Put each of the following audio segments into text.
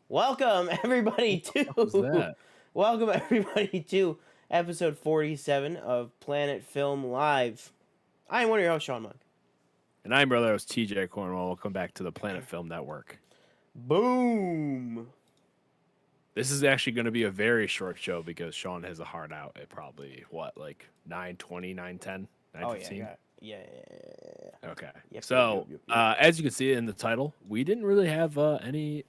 Welcome everybody What the fuck was to that? welcome everybody to episode 47 of Planet Film Live. I am one of your hosts, Sean Monk. And I'm brother, it was TJ Cornwall. Welcome back to the Planet Film Network. Boom. This is actually going to be a very short show because Sean has a hard out at probably, like 9:20, 9:10, Oh yeah, 9:15? yeah. Okay. Yep, yep, yep, So, yep, yep. as you can see in the title, we didn't really have any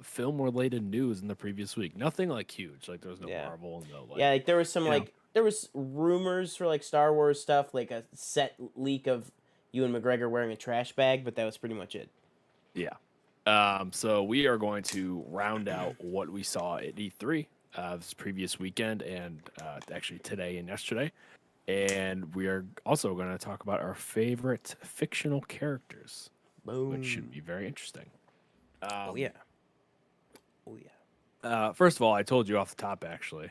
film-related news in the previous week. Nothing, like, huge. Like, there was no Yeah. Marvel, no, Yeah, like, like there was some you know. there was rumors for like Star Wars stuff, like a set leak of Ewan McGregor wearing a trash bag, but that was pretty much it. Yeah. So we are going to round out what we saw at E3 this previous weekend and actually today and yesterday. And we are also going to talk about our favorite fictional characters, which should be Boom. very interesting. Oh yeah. Oh yeah. First of all, I told you off the top, actually.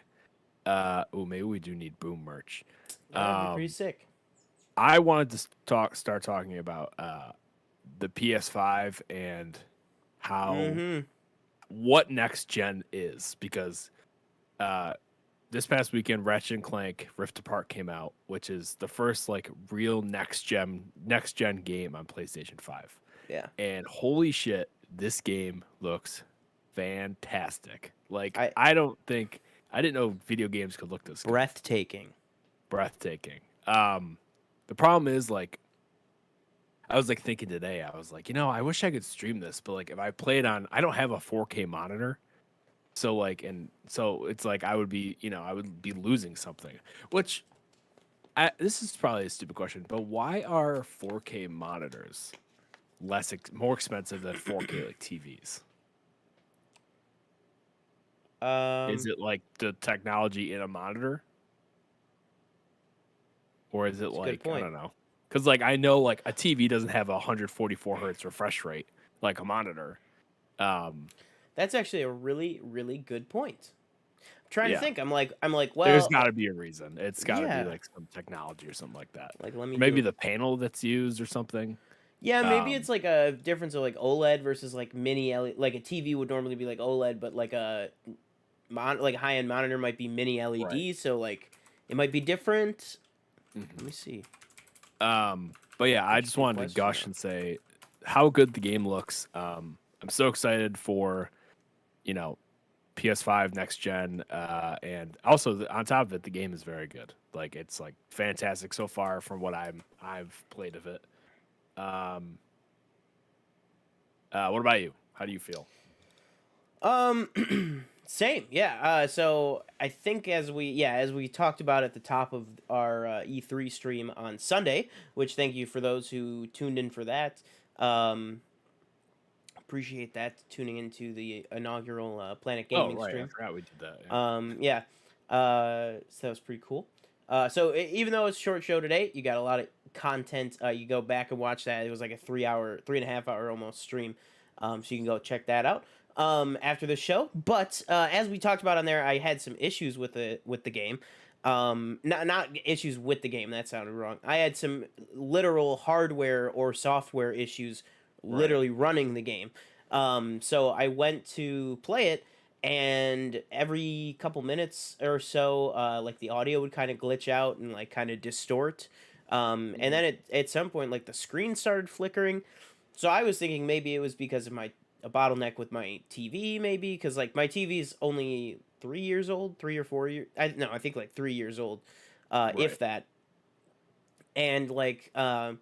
Maybe we do need Boom merch. Yeah, that'd be pretty Um, sick. I wanted to start talking about the PS5 and how Mm-hmm. what next gen is because uh this past weekend Ratchet and Clank Rift Apart came out, which is the first like real next gen game on PlayStation 5. Yeah. And holy shit, this game looks fantastic. Like I I didn't know video games could look this good. breathtaking. Breathtaking. The problem is like I was like thinking today, I was like, I wish I could stream this, but like if I play it on I don't have a 4K monitor. So like, and so it's like I would be losing something. Which, this is probably a stupid question, but why are 4K monitors more expensive than 4K like TVs? Is Um, it like the technology in a monitor, or is it it's a good like I point. don't know? Because like I know like a TV doesn't have a 144 hertz refresh rate like a monitor. Um, That's actually a really, really good point. I'm trying to yeah. think. There's Well, got to be a reason. It's got to be yeah. like some technology or something like that. Like, let me Or maybe do. the panel that's used or something. Yeah, maybe Um, it's like a difference of like OLED versus like mini LED. Like a TV would normally be like OLED, but like a like high end monitor might be mini right. LED. So like it might be different. Let hmm me see. But yeah, I just Interesting wanted to question gush though. and say how good the game looks. I'm so excited for, you know, PS5 next gen, and also on top of it, the game is very good. Like it's like fantastic so far from what I've played of it. Um, what about you? How do you feel? Same, yeah. So I think as we talked about at the top of our E3 stream on Sunday, which thank you for those who tuned in for that. Um, appreciate that tuning into the inaugural Planet Oh, Gaming right, I stream. forgot we did that. Yeah. Yeah. So that was pretty cool. Even though it's a short show today, you got a lot of content. You go back and watch that. It was like a 3 hour, 3.5 hour almost stream. So you can go check that out. After the show. But as we talked about on there, I had some issues with the game. Not issues with the game. That sounded wrong. I had some literal hardware or software issues, Right. literally running the game. So I went to play it, and every couple minutes or so, like the audio would kind of glitch out and like kind of distort. And Mhm. then at some point, like the screen started flickering. So I was thinking maybe it was because of a bottleneck with my TV, maybe because like my TV is only 3 years old, 3 or 4 years. I think like 3 years old, if Right. that. And like, so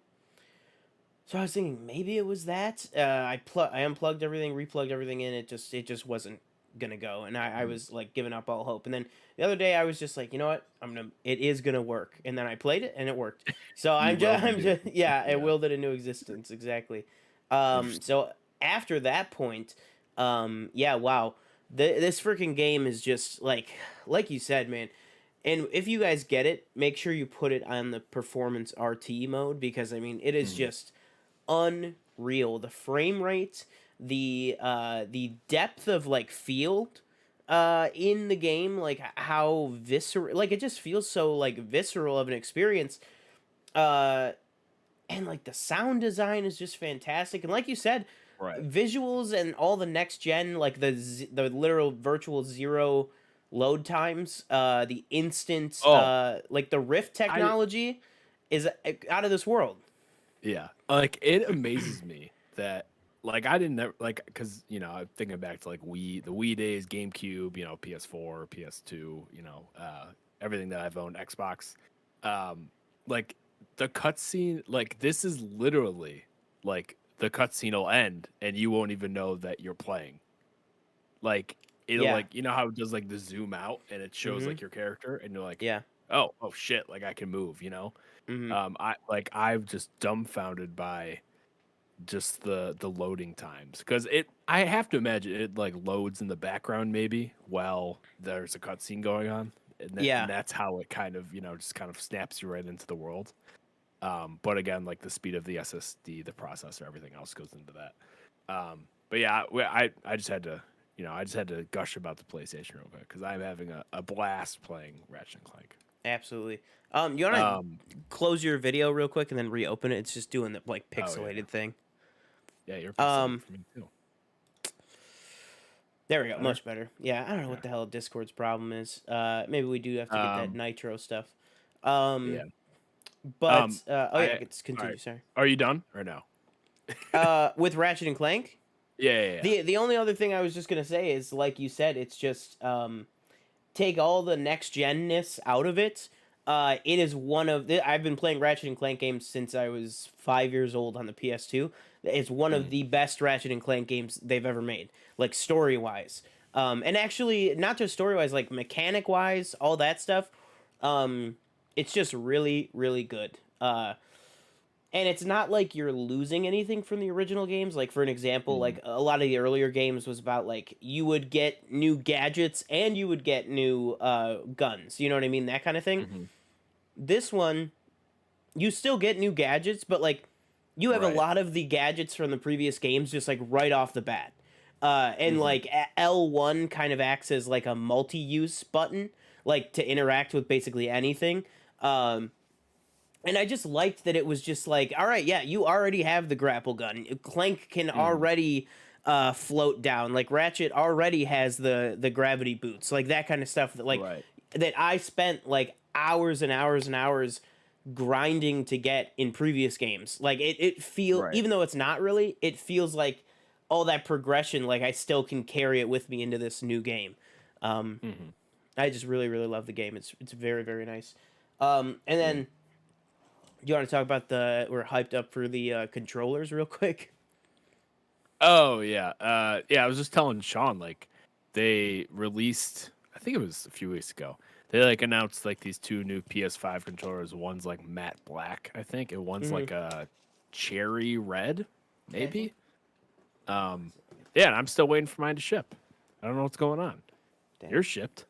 I was thinking maybe it was that. I unplugged everything, replugged everything in. It just wasn't gonna go, and I Mhm. was like giving up all hope. And then the other day I was just like, you know what, it is gonna work. And then I played it and it worked. So You willed I'm into just existence. yeah, I Yeah. willed it into existence exactly. Interesting. So after that point, yeah, wow, this freaking game is just like you said, man. And if you guys get it, make sure you put it on the performance RT mode because I mean it is Mhm. just unreal. The frame rate, the depth of like field in the game, like how visceral, like it just feels so like visceral of an experience. Uh and like the sound design is just fantastic. And like you said, Right. visuals and all the next gen, like the literal virtual zero load times, the instant, Oh, like the Rift I technology is out of this world. yeah. Like it amazes me that like I didn't never like because I'm thinking back to like the Wii days, GameCube, PS4, PS2, everything that I've owned, Xbox. Um, like the cutscene, like this is literally like the cutscene will end and you won't even know that you're playing. Like it'll Yeah. like how it does like the zoom out and it shows Mm-hmm. like your character and you're like, Yeah. oh shit, like I can move. Mm-hmm. I'm just dumbfounded by just the loading times because I have to imagine it like loads in the background maybe while there's a cutscene going on and Yeah. that's how it kind of just kind of snaps you right into the world. But again, like the speed of the SSD, the processor, everything else goes into that. But yeah, I just had to gush about the PlayStation real quick because I'm having a blast playing Ratchet and Clank. Absolutely. You want to Um, close your video real quick and then reopen it? It's just doing the like oh yeah, pixelated thing. yeah, you're pixelated Um, for me too. there we go. Better? Much better. Yeah, I don't know Yeah. what the hell Discord's problem is. Maybe we do have to get that Um, nitro stuff. yeah. But oh yeah, I let's all right. continue. Sorry. Are you done or no? With Ratchet and Clank, Yeah. the only other thing I was just gonna say is, like you said, it's just take all the next gen-ness out of it. It is one of I've been playing Ratchet and Clank games since I was 5 years old on the PS2. It's one of Mm, the best Ratchet and Clank games they've ever made, like story wise. And actually, not just story wise, like mechanic wise, all that stuff. Um, it's just really, really good. And it's not like you're losing anything from the original games. Like, for an example, mm, like a lot of the earlier games was about like you would get new gadgets and you would get new guns. You know what I mean? That kind of thing. mhm. This one, you still get new gadgets, but like you have a Right. lot of the gadgets from the previous games just like right off the bat. And Mhm. like L1 kind of acts as like a multi-use button, like to interact with basically anything. Um, and I just liked that it was just like, all right, yeah, you already have the grapple gun. Clank can Mhm. already float down. Like Ratchet already has the gravity boots, like that kind of stuff. Right. That I spent like hours and hours and hours grinding to get in previous games. Like it feel Right. even though it's not really, it feels like all that progression. Like I still can carry it with me into this new game. Um, Mhm. I just really really love the game. It's very very nice. And Yeah. then do you want to talk about we're hyped up for the controllers real quick? Oh yeah. Yeah, I was just telling Sean like they released I think it was a few weeks ago. They like announced like these two new PS5 controllers. One's like matte black, I think, and one's Mm-hmm. like a cherry red, Yeah, I think. maybe. Yeah, and I'm still waiting for mine to ship. I don't know what's going on. Dang. Yours shipped.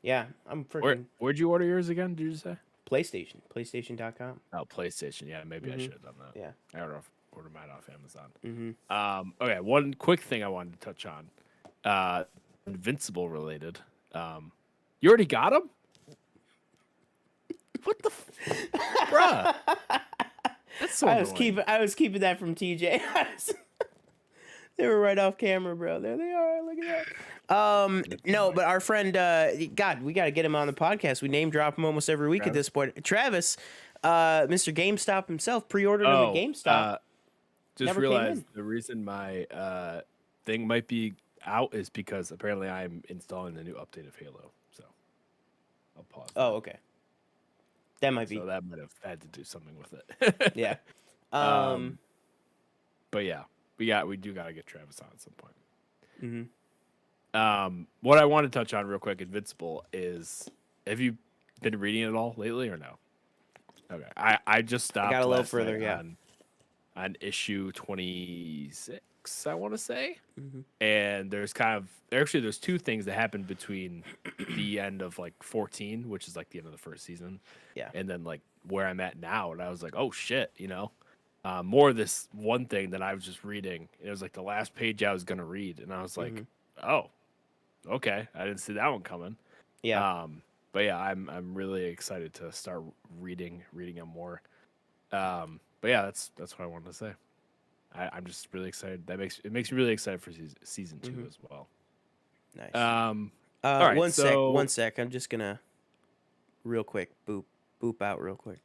Yeah, I'm Where freaking where'd you order yours again? Did you say? PlayStation. PlayStation.com. Oh, PlayStation. Yeah, maybe I Mm-hmm. should have done that. Yeah. I don't know if I ordered mine off Amazon. Mm-hmm. Okay, one quick thing I wanted to touch on. Invincible related. You already got them? What the bruh? That's so annoying. I was keeping that from TJ. They were right off camera, bro. There they are. Look at that. That's No, annoying. but our friend, God, we got to get him on the podcast. We name drop him almost every week at Travis? this point. Travis, Mr. GameStop himself, pre-ordered him at Oh, GameStop. just Never came realized in. the reason my thing might be out is because apparently I'm installing the new update of Halo. So I'll pause that. Oh, okay. That might be. So that might have had to do something with it. Yeah. Um, but yeah, we do gotta get Travis on at some point. What I want to touch on real quick, Invincible, is have you been reading it at all lately or no? Okay, I just stopped. got a little last further, night yeah. on issue 26, I want to say, Mm-hmm. and there's two things that happened between the end of like 14, which is like the end of the first season, Yeah. and then like where I'm at now, and I was like, oh shit, more of this one thing that I was just reading. It was like the last page I was gonna read, and I was like, oh, okay, I didn't see that one coming. Yeah. But yeah, I'm really excited to start reading them more. But yeah, that's what I wanted to say. I'm just really excited. It makes me really excited for season 2 Mhm. as well. Nice. All right, One so sec. I'm just gonna real quick boop out real quick.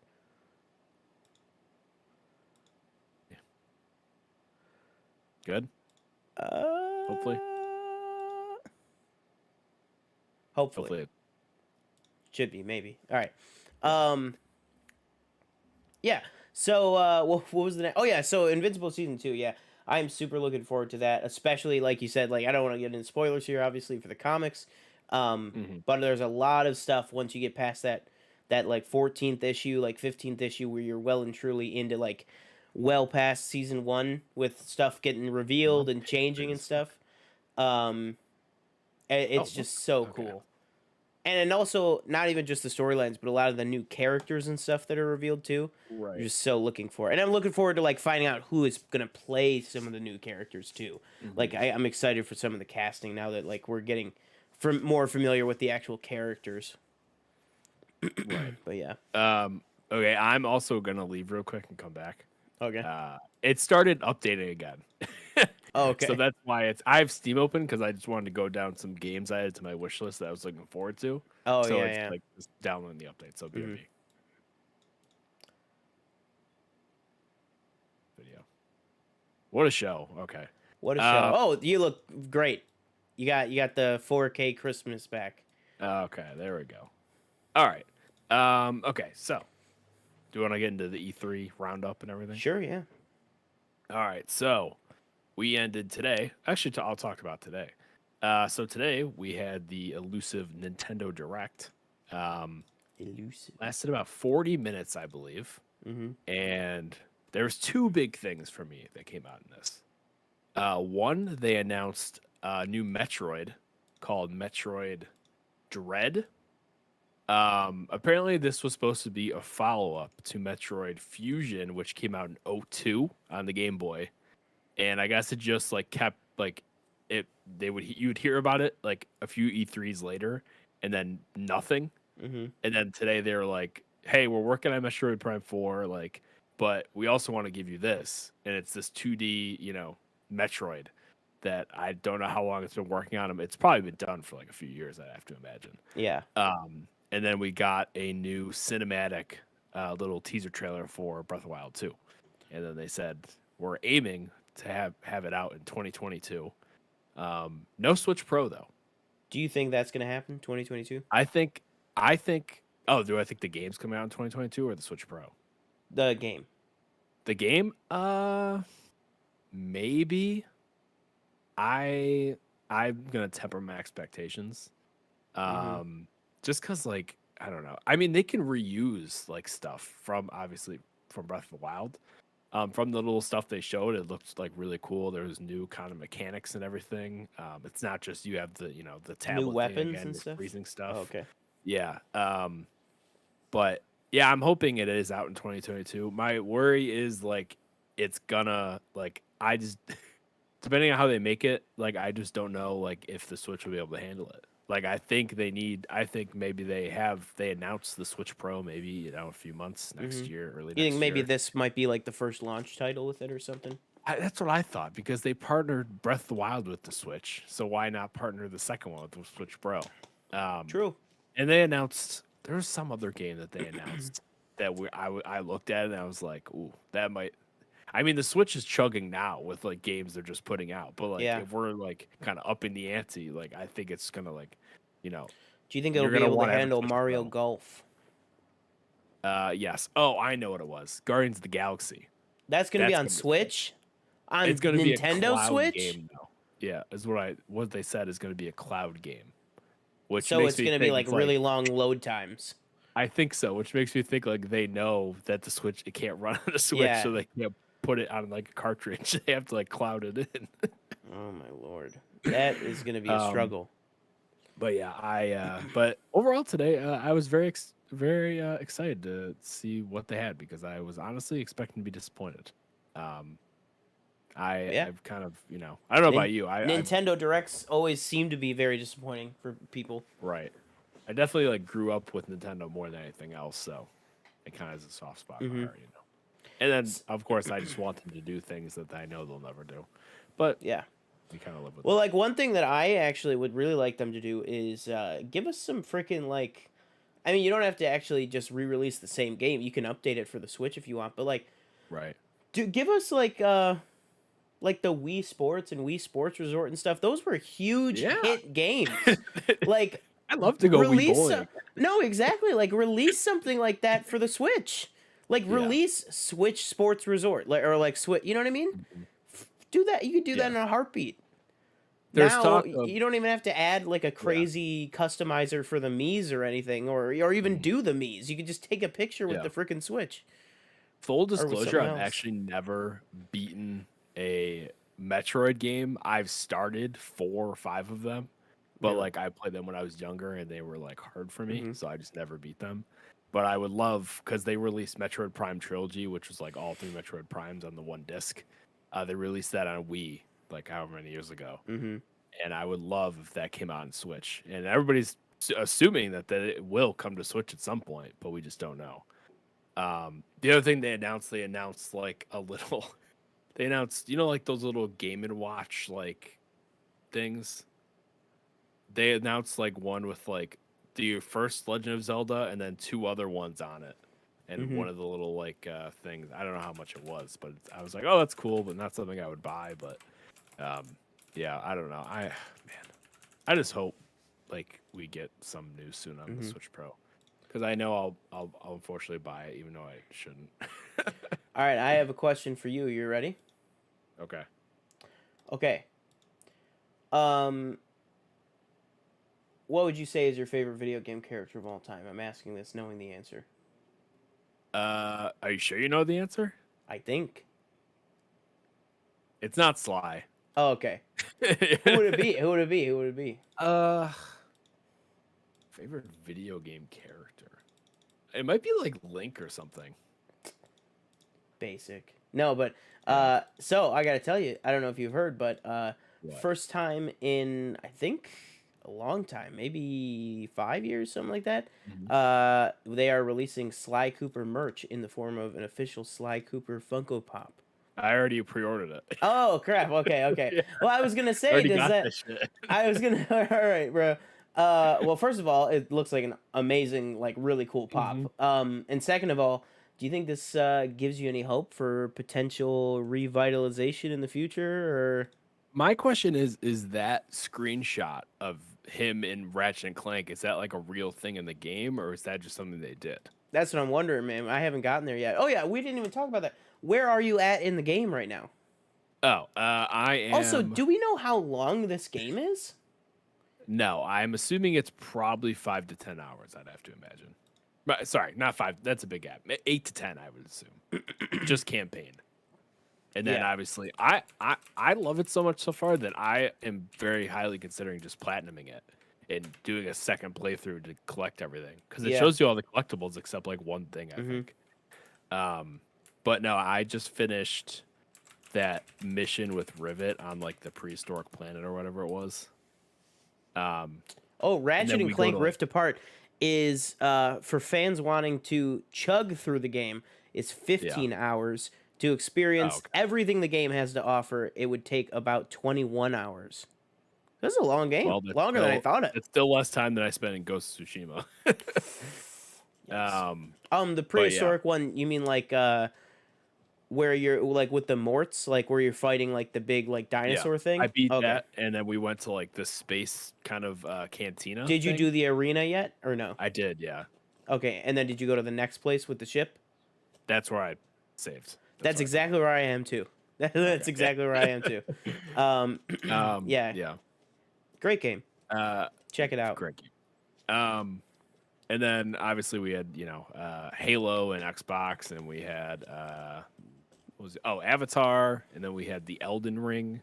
good. Uh, Hopefully, hopefully hopefully. should be maybe. All right. Yeah. Yeah. So what was the next? Oh yeah. So Invincible season 2. Yeah, I'm super looking forward to that. Especially like you said. Like I don't want to get into spoilers here, obviously for the comics. Hmm. But there's a lot of stuff once you get past that like 14th issue, like 15th issue, where you're well and truly into like well past season 1 with stuff getting My revealed and picture changing and is stuff. Um, oh it's what? just so Okay. cool. And also not even just the storylines, but a lot of the new characters and stuff that are revealed too. I'm Right. just so looking for it. And I'm looking forward to like finding out who is gonna play some of the new characters too. Like Hmm. I'm excited for some of the casting now that like we're getting from more familiar with the actual characters. Right. But yeah. Okay, I'm also gonna leave real quick and come back. Okay. It started updating again. Oh, So okay. that's why I have Steam open because I just wanted to go down some games I had to my wish list that I was looking forward to. Oh So yeah, it's yeah. like just downloading the update. So Hmm. BRB video. What a show. Okay. What a show. Uh Oh, you look great. You got the 4K Christmas back. okay, there we go. All right. Okay, so do you want to get into the E3 roundup and everything? Sure, yeah. All right, so we ended today. Actually, I'll talk about today. So today we had the elusive Nintendo Direct. Um, Elusive. lasted about 40 minutes, I believe, Mm-hmm. and there's two big things for me that came out in this. One, they announced a new Metroid called Metroid Dread. Apparently, this was supposed to be a follow up to Metroid Fusion, which came out in '02 on the Game Boy, and I guess it just like kept like it. You would hear about it like a few E3s later, and then nothing. Mm-hmm. And then today they were like, "Hey, we're working on Metroid Prime 4, like, but we also want to give you this, and it's this 2D, Metroid." That I don't know how long it's been working on them. It's probably been done for like a few years, I have to imagine. Yeah. And then we got a new cinematic little teaser trailer for Breath of the Wild 2. And then they said we're aiming to have it out in 2022. No Switch Pro though. Do you think that's gonna happen? 2022. I think I think oh, do I think the game's coming out in 2022 or the Switch Pro? The game. The game maybe I'm going to temper my expectations. Mm-hmm. Just cuz like I don't know. I mean, they can reuse like stuff from obviously from Breath of the Wild. From the little stuff they showed, it looked like really cool. There was new kind of mechanics and everything. It's not just you have the the New tablet thing weapons again and with stuff. freezing Oh, stuff. okay. Yeah. But yeah, I'm hoping it is out in 2022. My worry is like it's gonna like I just depending on how they make it, like I just don't know like if the Switch will be able to handle it. Like I think maybe they announced the Switch Pro maybe, a few months Mm-hmm. next year, early You think next maybe year. this might be like the first launch title with it or something? That's what I thought because they partnered Breath of the Wild with the Switch. So why not partner the second one with the Switch Pro? Um, True. and they announced there was some other game that they announced that I looked at it and I was like, ooh, that might. I mean, the Switch is chugging now with like games they're just putting out, but like Yeah. if we're like kind of upping the ante, like I think it's gonna like, you know, Do you think it'll you're be gonna able to want to have a handle Switch Mario Pro. Golf? Yes. Oh, I know what it was. Guardians of the Galaxy. That's gonna be That's on gonna be Switch. Switch? On It's gonna be a Nintendo cloud Switch? game though. Yeah, is what they said is gonna be a cloud game, which So makes it's me gonna be think like it's really like long load times. I think so, which makes me think like they know that the Switch it can't run on the Switch, Yeah. so they can't put it on like a cartridge. They have to like cloud it in. Oh my lord. That is gonna be a um, struggle. but yeah, but overall today I was very excited to see what they had because I was honestly expecting to be disappointed. Um, Yeah. I've kind of I don't know about you. I've Nintendo Directs always seem to be very disappointing for people. right. I definitely like grew up with Nintendo more than anything else, so it kind of is a soft spot in my Hmm. heart. And then, of course, I just want them to do things that I know they'll never do. But Yeah. we kind of live with Well, it. like one thing that I actually would really like them to do is give us some freaking like. I mean, you don't have to actually just re-release the same game. You can update it for the Switch if you want, but like, Right. give us like the Wii Sports and Wii Sports Resort and stuff. Those were huge Yeah. hit games. Like, I'd love to go Wii bowling. No, exactly. Like, release something like that for the Switch. Like, Yeah. release Switch Sports Resort, like, or like Switch. You know what I mean? Do that. You could do that Yeah. in a heartbeat. There's Now talk of you don't even have to add like a crazy customizer for the Mii's or anything, or even do the Mii's. You could just take a picture with Yeah. the freaking Switch. Full Or with disclosure, something I've else. actually never beaten a Metroid game. I've started 4 or 5 of them, but Really? like I played them when I was younger and they were like hard for me, Mhm. so I just never beat them. But I would love because they released Metroid Prime Trilogy, which was like all 3 Metroid Primes on the one disc. They released that on Wii like however many years ago, Mhm. and I would love if that came out on Switch. And everybody's assuming that it will come to Switch at some point, but we just don't know. The other thing they announced like a little, they announced, like those little Game and Watch like things. They announced like one with like the first Legend of Zelda and then 2 other ones on it. And Mhm. one of the little like things, I don't know how much it was, but I was like, oh, that's cool, but not something I would buy. But yeah, I don't know. I just hope like we get some news soon on the Mhm. Switch Pro. Because I know I'll unfortunately buy it, even though I shouldn't. All right, I have a question for you. You ready? Okay. Okay. Um, what would you say is your favorite video game character of all time? I'm asking this knowing the answer. Are you sure you know the answer? I think. It's not Sly. Oh, okay. Who would it be? Who would it be? Who would it be? uh, favorite video game character. It might be like Link or something. Basic. No, but Yeah. so I gotta tell you, I don't know if you've heard, but What? first time in I think a long time, maybe 5 years, something like that. Mhm. They are releasing Sly Cooper merch in the form of an official Sly Cooper Funko Pop. I already pre-ordered it. Oh crap! Okay, okay. Yeah, Well, I was gonna I say, already does got that? this shit. I was gonna. All right, bro. Well, first of all, it looks like an amazing, like really cool pop. Mhm. And second of all, do you think this gives you any hope for potential revitalization in the future, or? My question is that screenshot of him in Ratchet and Clank, is that like a real thing in the game, or is that just something they did? That's what I'm wondering, man. I haven't gotten there yet. Oh yeah, we didn't even talk about that. Where are you at in the game right now? Oh, I Also, am. do we know how long this game is? No, I'm assuming it's probably 5 to 10 hours. I'd have to imagine. But sorry, not 5. That's a big gap. 8 to 10, I would assume. Just campaign. And then Yeah. obviously, I love it so much so far that I am very highly considering just platinuming it and doing a second playthrough to collect everything because it Yeah. shows you all the collectibles except like one thing, I Mhm. think. But no, I just finished that mission with Rivet on like the prehistoric planet or whatever it was. Oh, Ratchet then and we go Clank to, like- Rift Apart is for fans wanting to chug through the game is 15 hours. To experience okay. everything the game has to offer, it would take about 21 hours. That's a long game. Well, that's Longer than I thought it. It's still less time than I spent in Ghost of Tsushima. Yikes. The But yeah, prehistoric one, you mean like where you're like with the Morts, like where you're fighting like the big like yeah, dinosaur thing? I beat Okay. that, and then we went to like the space kind of cantina. Did you thing. do the arena yet or no? I did, yeah. Okay, and then did you go to the next place with the ship? That's where I saved. That's where I exactly where I am too. That's exactly where I am too. Yeah, yeah. great game. Uh, Check it out. great game. And then obviously we had Halo and Xbox, and we had what was it? Oh, Avatar, and then we had the Elden Ring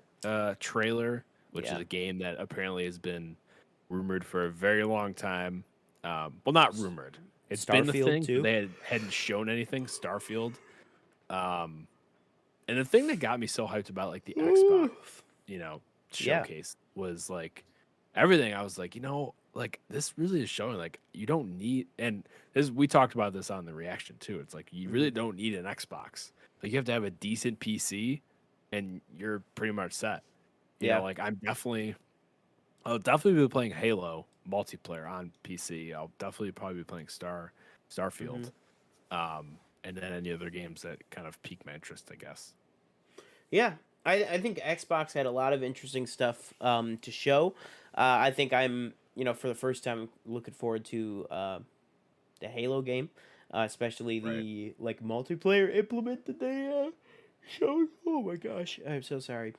trailer, which Yeah. is a game that apparently has been rumored for a very long time. Well, not rumored. It's been the Starfield, thing. too? But they hadn't shown anything. Starfield. And the thing that got me so hyped about like the Xbox, Yeah. showcase was like everything. I was like, like this really is showing like you don't need, and this we talked about this on the reaction too. It's like you really don't need an Xbox. Like you have to have a decent PC, and you're pretty much set. You Yeah. know, like I'll definitely be playing Halo multiplayer on PC. I'll definitely probably be playing Hmm. Starfield, and then any other games that kind of pique my interest, I guess. Yeah, I think Xbox had a lot of interesting stuff to show. I think I'm, for the first time looking forward to the Halo game, especially Right. the like multiplayer implement that they showed. Oh my gosh, I'm so sorry.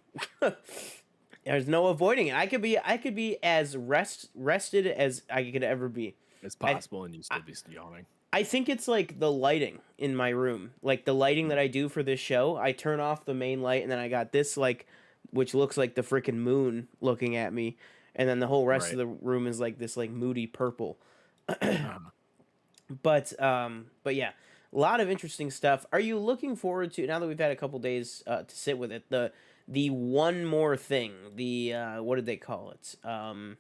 There's no avoiding it. I could be as rested as I could ever be. It's I possible, and you still be yawning. I think it's like the lighting in my room. Like the lighting that I do for this show, I turn off the main light and then I got this like which looks like the freaking moon looking at me, and then the whole rest of Right. the room is like this like moody purple. Uh, But yeah, a lot of interesting stuff. Are you looking forward to, now that we've had a couple days to sit with it, the one more thing, the what did they call it? oh,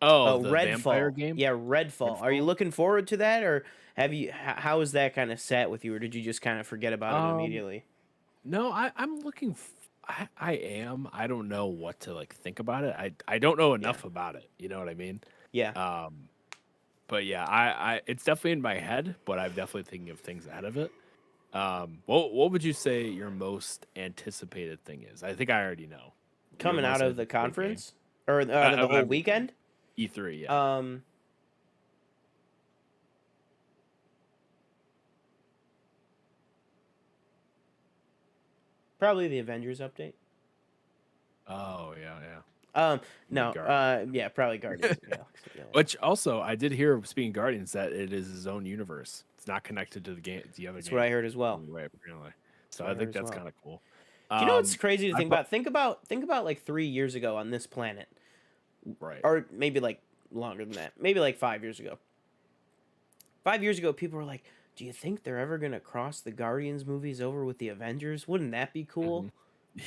Oh, the vampire Redfall. game, Yeah, Redfall. Are you Redfall. looking forward to that, or how is that kind of sat with you, or did you just kind of forget about it Um, immediately? no, I'm looking. I am. I don't know what to like think about it. I don't know Yeah. enough about it. You know what I mean? Yeah. Um, but yeah, I it's definitely in my head, but I'm definitely thinking of things ahead of it. What would you say your most anticipated thing is? I think I already know. Your Coming out most of the anticipated game. conference or out of the I whole mean weekend? E3, yeah. Um Probably the Avengers update. Oh yeah, yeah. No. Like Guardians. Yeah, probably Guardians of the Galaxy. Yeah. Which also I did hear speaking of Guardians that it is his own universe. It's not connected to the other That's what game. I heard as well. Right, apparently. That's So what I I heard think as that's well. kind of cool. Do you know what's Um, crazy to I think pro- about? Think about like 3 years ago on this planet, right. or maybe like longer than that. Maybe like 5 years ago. 5 years ago, people were like, "Do you think they're ever gonna cross the Guardians movies over with the Avengers? Wouldn't that be cool?" Hmm.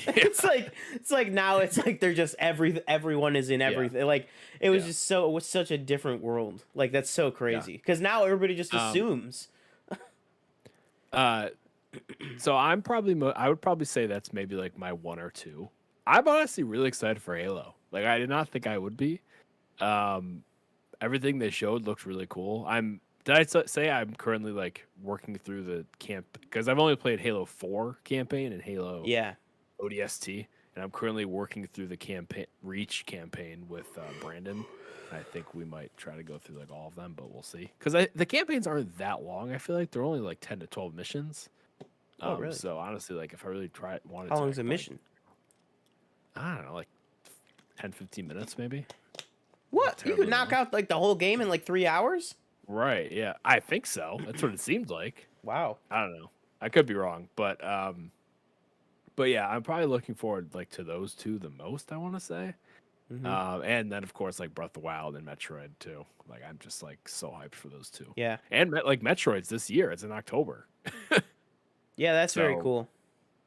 it's Yeah, like it's like now it's like they're just everyone is in yeah, everything. Like it was yeah, just so, it was such a different world. Like that's so yeah. crazy because now everybody just Um, assumes. uh, so I would probably say that's maybe like my one or two. I'm honestly really excited for Halo. Like I did not think I would be. Um, Everything they showed looked really cool. Did say I'm currently like working through the camp because I've only played Halo 4 campaign and Halo Yeah. ODST, and I'm currently working through the campaign Reach campaign with Brandon. I think we might try to go through like all of them, but we'll see. Because the campaigns aren't that long. I feel like they're only like 10 to 12 missions. Oh, really? So honestly, like if I really wanted How to, long I is a could probably, mission? I don't know, like 10, 15 minutes maybe. Not What? You could terribly knock long. out like the whole game in like 3 hours? Right. Yeah. I think so. That's what it seemed like. Wow. I don't know. I could be wrong, but yeah, I'm probably looking forward like to those two the most. I want to say, Hmm. and then of course like Breath of the Wild and Metroid too. Like I'm just like so hyped for those two. Yeah. And like Metroid's this year. It's in October, Yeah, that's very so cool.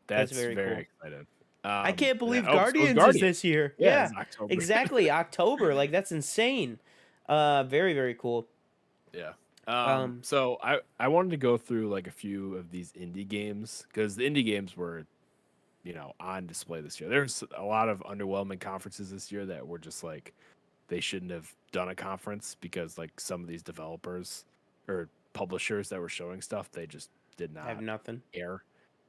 That's that's very very cool. exciting. I can't And then, believe so is Guardians is Guardian. this year. Yeah, Yeah, it's October. exactly. October. Like that's insane. Very very cool. Yeah. Um, So I wanted to go through like a few of these indie games because the indie games were on display this year. There's a lot of underwhelming conferences this year that were just like they shouldn't have done a conference because like some of these developers or publishers that were showing stuff they just did I have not nothing. care.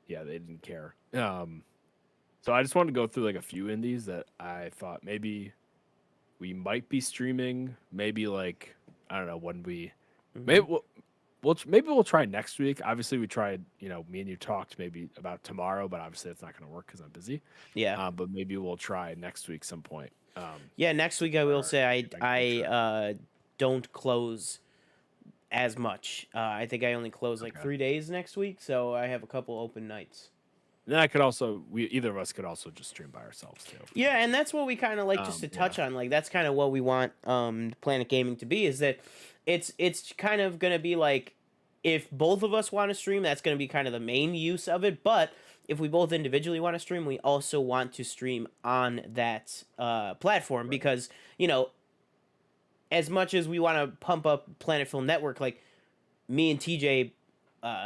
Yeah, they didn't care. So I just wanted to go through like a few indies that I thought maybe we might be streaming. Maybe like I don't know when we Hmm. maybe maybe we'll try next week. Obviously, we tried. Me and you talked maybe about tomorrow, but obviously it's not going to work because I'm busy. Yeah. But maybe we'll try next week some point. Yeah, next week I will Our say Thanksgiving trip. don't close as much. I think I only close like Okay. 3 days next week, so I have a couple open nights. Then I could also either of us could also just stream by ourselves too. If we Yeah, want and that's what we kind of like, just to Yeah. touch on. Like that's kind of what we want Planet Gaming to be, is that it's kind of going to be like, if both of us want to stream, that's going to be kind of the main use of it, but if we both individually want to stream, we also want to stream on that platform, Right. because, you know, as much as we want to pump up Planet Film Network, like me and TJ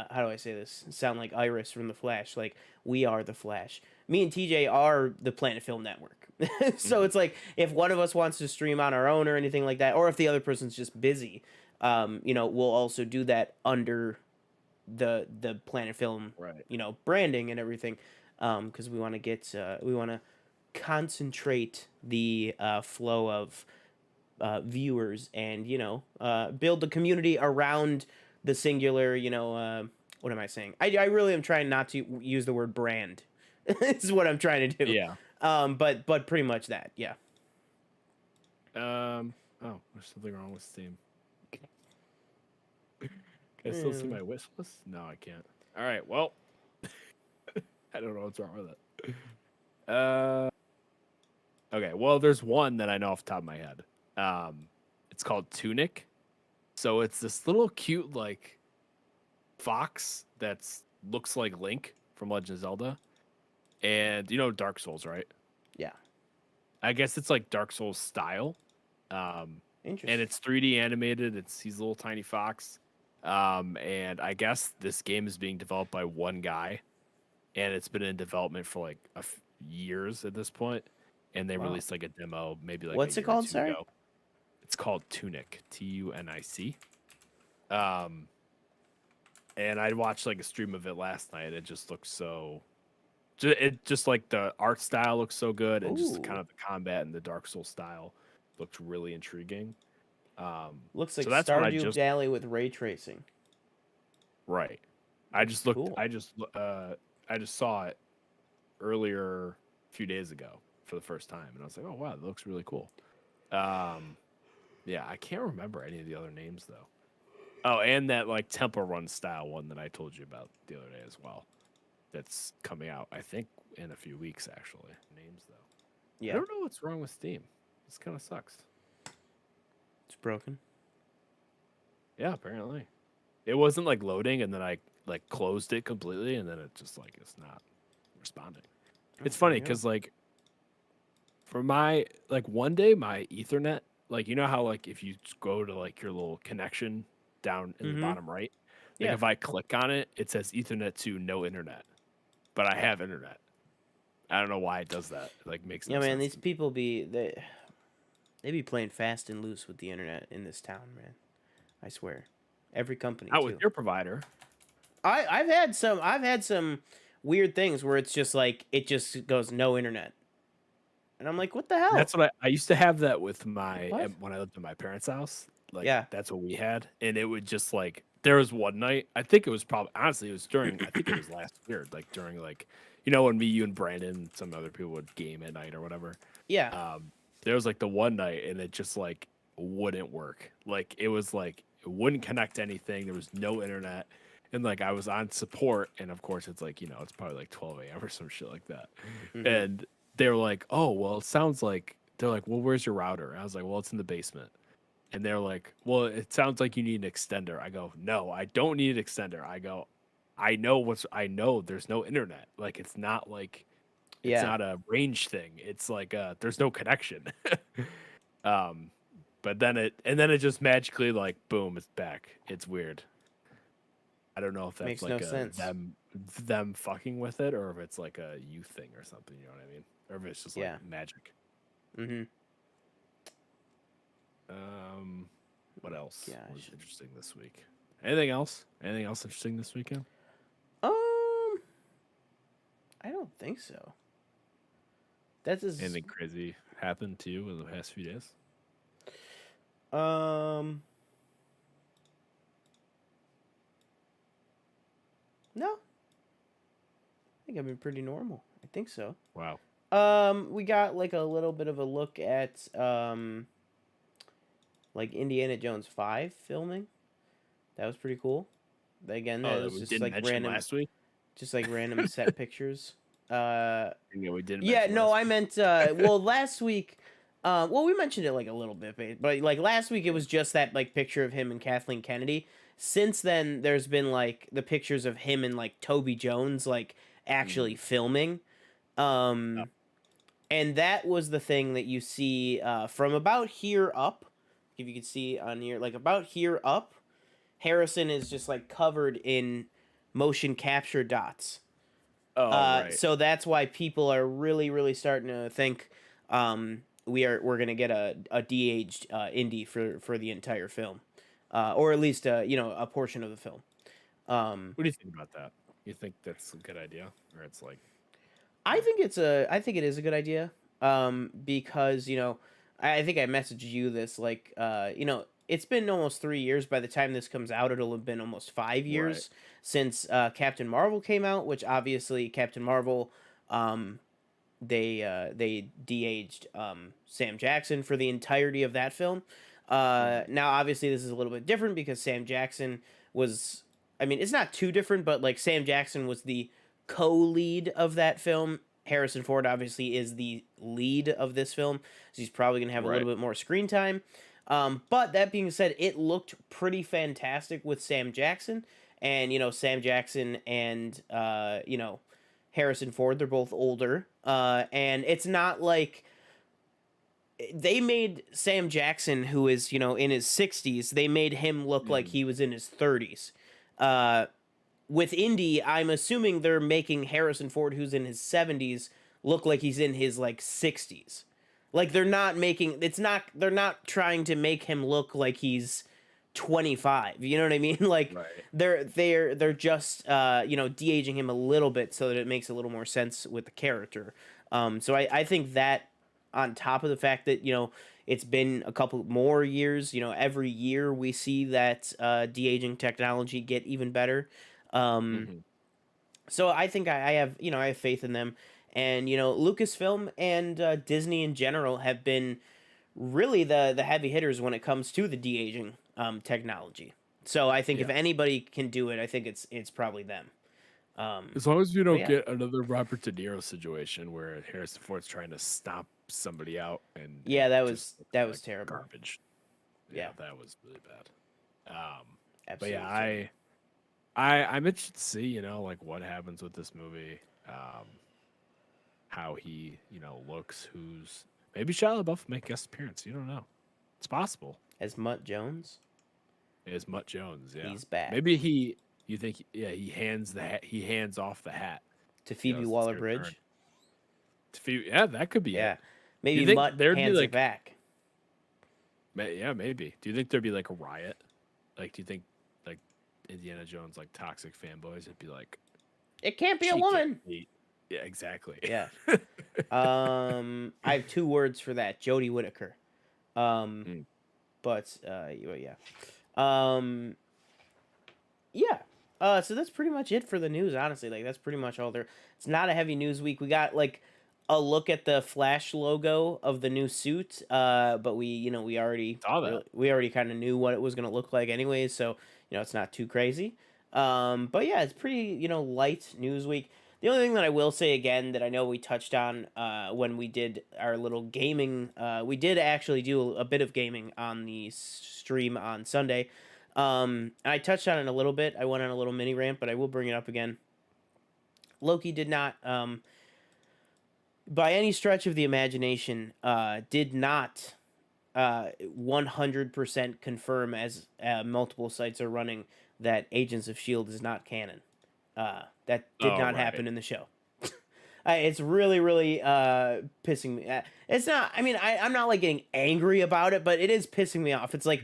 how do I say this? Sound like Iris from the Flash. Like, we are the Flash. Me and TJ are the Planet Film Network. So Mhm. it's like, if one of us wants to stream on our own or anything like that, or if the other person's just busy, we'll also do that under the Planet Film, Right. branding and everything, because we want to concentrate the flow of viewers, and build the community around the singular. What am I saying? I really am trying not to use the word brand. This is what I'm trying to do. Yeah. But pretty much that. Yeah. Oh, there's something wrong with Steam. Can I still see Mm. my wish list? No, I can't. All right. Well, I don't know what's wrong with it. Okay. Well, there's one that I know off the top of my head. It's called Tunic. So it's this little cute like fox that's looks like Link from Legend of Zelda, and Dark Souls, right? Yeah. I guess it's like Dark Souls style. And Interesting. it's 3D animated. He's a little tiny fox. And I guess this game is being developed by one guy, and it's been in development for like years at this point. And they Wow. released like a demo maybe like a What's it year or called? two Sorry. ago. It's called Tunic, Tunic. Um, and I watched like a stream of it last night. It just looks so. It just like the art style looks so good, and just kind Ooh. of the combat and the Dark Souls style looked really intriguing. Looks like So that's what I Stardew just Valley with ray tracing. right. I just looked. Cool. I just saw it earlier a few days ago for the first time, and I was like, oh wow, that looks really cool. Yeah, I can't remember any of the other names though. Oh, and that like Temple Run style one that I told you about the other day as well. That's coming out, I think, in a few weeks actually. Names though. I Yeah. don't know what's wrong with Steam. This kind of sucks. It's broken. Yeah, apparently. It wasn't like loading, and then I like closed it completely, and then it just like it's not responding. Oh, It's there funny you go. because like for my like one day my Ethernet, like how like if you go to like your little connection down in the Mm-hmm. bottom right, like Yeah. if I click on it, it says Ethernet to no internet, but I have internet. I don't know why it does that. It, like makes Yeah, no man. sense These to me. people they be playing fast and loose with the internet in this town, man. I swear. Every company Not with too. your provider. I've had some weird things where it's just like it just goes no internet. And I'm like, what the hell? That's what I used to have that with Like, what? when I lived in my parents' house. Like Yeah. that's what we had, and it would just like there was one night. I think it was probably honestly it was during. I think it was last year, like during like when me, you, and Brandon, and some other people would game at night or whatever. Yeah. Um, there was like the one night, and it just like wouldn't work. Like it was like it wouldn't connect to anything. There was no internet, and like I was on support, and of course it's like it's probably like 12 a.m. or some shit like that, Mm-hmm. and they were like, "Oh, well, it sounds like." They're like, "Well, where's your router?" I was like, "Well, it's in the basement." And they're like, "Well, it sounds like you need an extender." I go, "No, I don't need an extender." I go, I know there's no internet. Like it's not like it's Yeah. not a range thing. It's like there's no connection." um but then it just magically like boom, it's back. It's weird. I don't know if that's Makes no like a sense. them fucking with it, or if it's like a you thing or something, you know what I mean? Or if it's just like Yeah. magic. Mm-hmm. Um, what else was Gosh. interesting this week? Anything else? Anything else interesting this weekend? I don't think so. That is Anything crazy happened to you in the past few days? um no. I think I've been pretty normal. I think so. Wow. We got like a little bit of a look at like Indiana Jones 5 filming. That was pretty cool. Again, Oh, that that was we didn't mention last week. just like random set pictures. Yeah, we didn't Yeah, mention no, last I week. meant well last week. Well, we mentioned it like a little bit, but like last week it Yeah. was just that like picture of him and Kathleen Kennedy. Since then, there's been like the pictures of him and like Toby Jones like actually Mhm. filming. Yeah. Um, and that was the thing that you see from about here up. If you can see on here, like about here up, Harrison is just like covered in motion capture dots. Oh, right. So that's why people are really starting to think we're gonna get a de-aged Indy for the entire film, or at least a portion of the film. What do you think about that? You think that's a good idea, or it's like, I think it is a good idea. Because I think I messaged you this like it's been almost 3 years by the time this comes out. It'll have been almost five right, years since Captain Marvel came out, which obviously Captain Marvel, um, they de-aged Sam Jackson for the entirety of that film. hmm, Now obviously this is a little bit different because Sam Jackson was, I mean, it's not too different, but like Sam Jackson was the co-lead of that film. Harrison Ford obviously is the lead of this film, so he's probably gonna have a right, little bit more screen time. But that being said, it looked pretty fantastic with Sam Jackson, and Sam Jackson and Harrison Ford. They're both older, and it's not like they made Sam Jackson, who is in his 60s, they made him look like hmm, he was in his 30s. Uh, with Indy, I'm assuming they're making Harrison Ford, who's in his 70s, look like he's in his like 60s. Like they're not trying to make him look like he's 25. You know what I mean? Like right. they're just de-aging him a little bit so that it makes a little more sense with the character. So I think that, on top of the fact that it's been a couple more years, every year we see that de-aging technology get even better. um Hmm. so I think I have I have faith in them. And Lucasfilm and Disney in general have been really the heavy hitters when it comes to the de-aging technology. So I think if Yeah. anybody can do it, I think it's probably them. um As long as we but don't yeah, get another Robert De Niro situation where Harrison Ford's trying to stomp somebody out and it yeah, that just was looks that like was terrible. garbage. Yeah, Yeah, that was really bad. But yeah, absolutely terrible. I'm interested to see, like what happens with this movie. How he, looks, who's maybe Shia LaBeouf make guest appearance. You don't know. It's possible. As Mutt Jones, Is Mutt Jones, yeah. he's back. Maybe you think, yeah, he hands off the hat. To He Phoebe goes, it's your turn. Waller-Bridge. Yeah, that could be it. Yeah, Do you maybe think Mutt there'd be hands it like, back. yeah, maybe. Do you think there'd be like a riot? Like, do you think like Indiana Jones, like toxic fanboys, would be like, It can't be a she can't woman. be. Yeah, exactly. Yeah. I have two words for that: Jodie Whittaker. Um, Mm. but yeah. Um, yeah. So that's pretty much it for the news. Honestly, like that's pretty much all there. It's not a heavy news week. We got like a look at the Flash logo of the new suit. But Saw that. we already kind of knew what it was gonna look like anyways. So it's not too crazy. But yeah, it's pretty light news week. The only thing that I will say again that I know we touched on when we did our little gaming, we did actually do a bit of gaming on the stream on Sunday. And I touched on it a little bit. I went on a little mini rant, but I will bring it up again. Loki did not, by any stretch of the imagination, did not 100% confirm, as multiple sites are running, that Agents of S.H.I.E.L.D. is not canon. That did Oh, not right. happen in the show. It's really pissing me. It's not. I mean, I'm not like getting angry about it, but it is pissing me off. It's like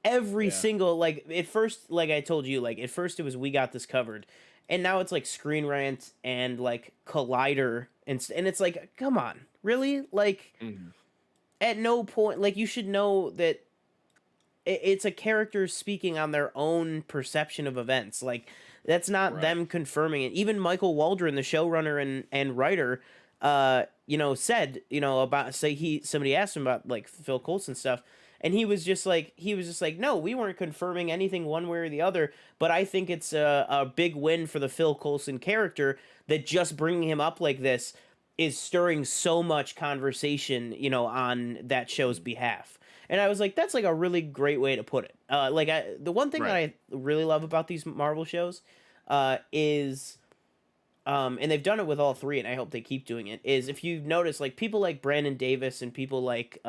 every Yeah. single like at first, like I told you, like at first it was we got this covered, and now it's like Screen Rant and like Collider and it's like, come on, really? Like Mhm. at no point, like you should know that it's a character speaking on their own perception of events. Like that's not Right. them confirming it. Even Michael Waldron, the showrunner and writer, said, about say somebody asked him about like Phil Coulson stuff, and he was just like, no, we weren't confirming anything one way or the other. But I think it's a big win for the Phil Coulson character that just bringing him up like this is stirring so much conversation, on that show's Mhm. behalf. And I was like, that's like a really great way to put it. The one thing that Right. I really love about these Marvel shows, is, and they've done it with all three, and I hope they keep doing it. Is if you notice, like people like Brandon Davis and people like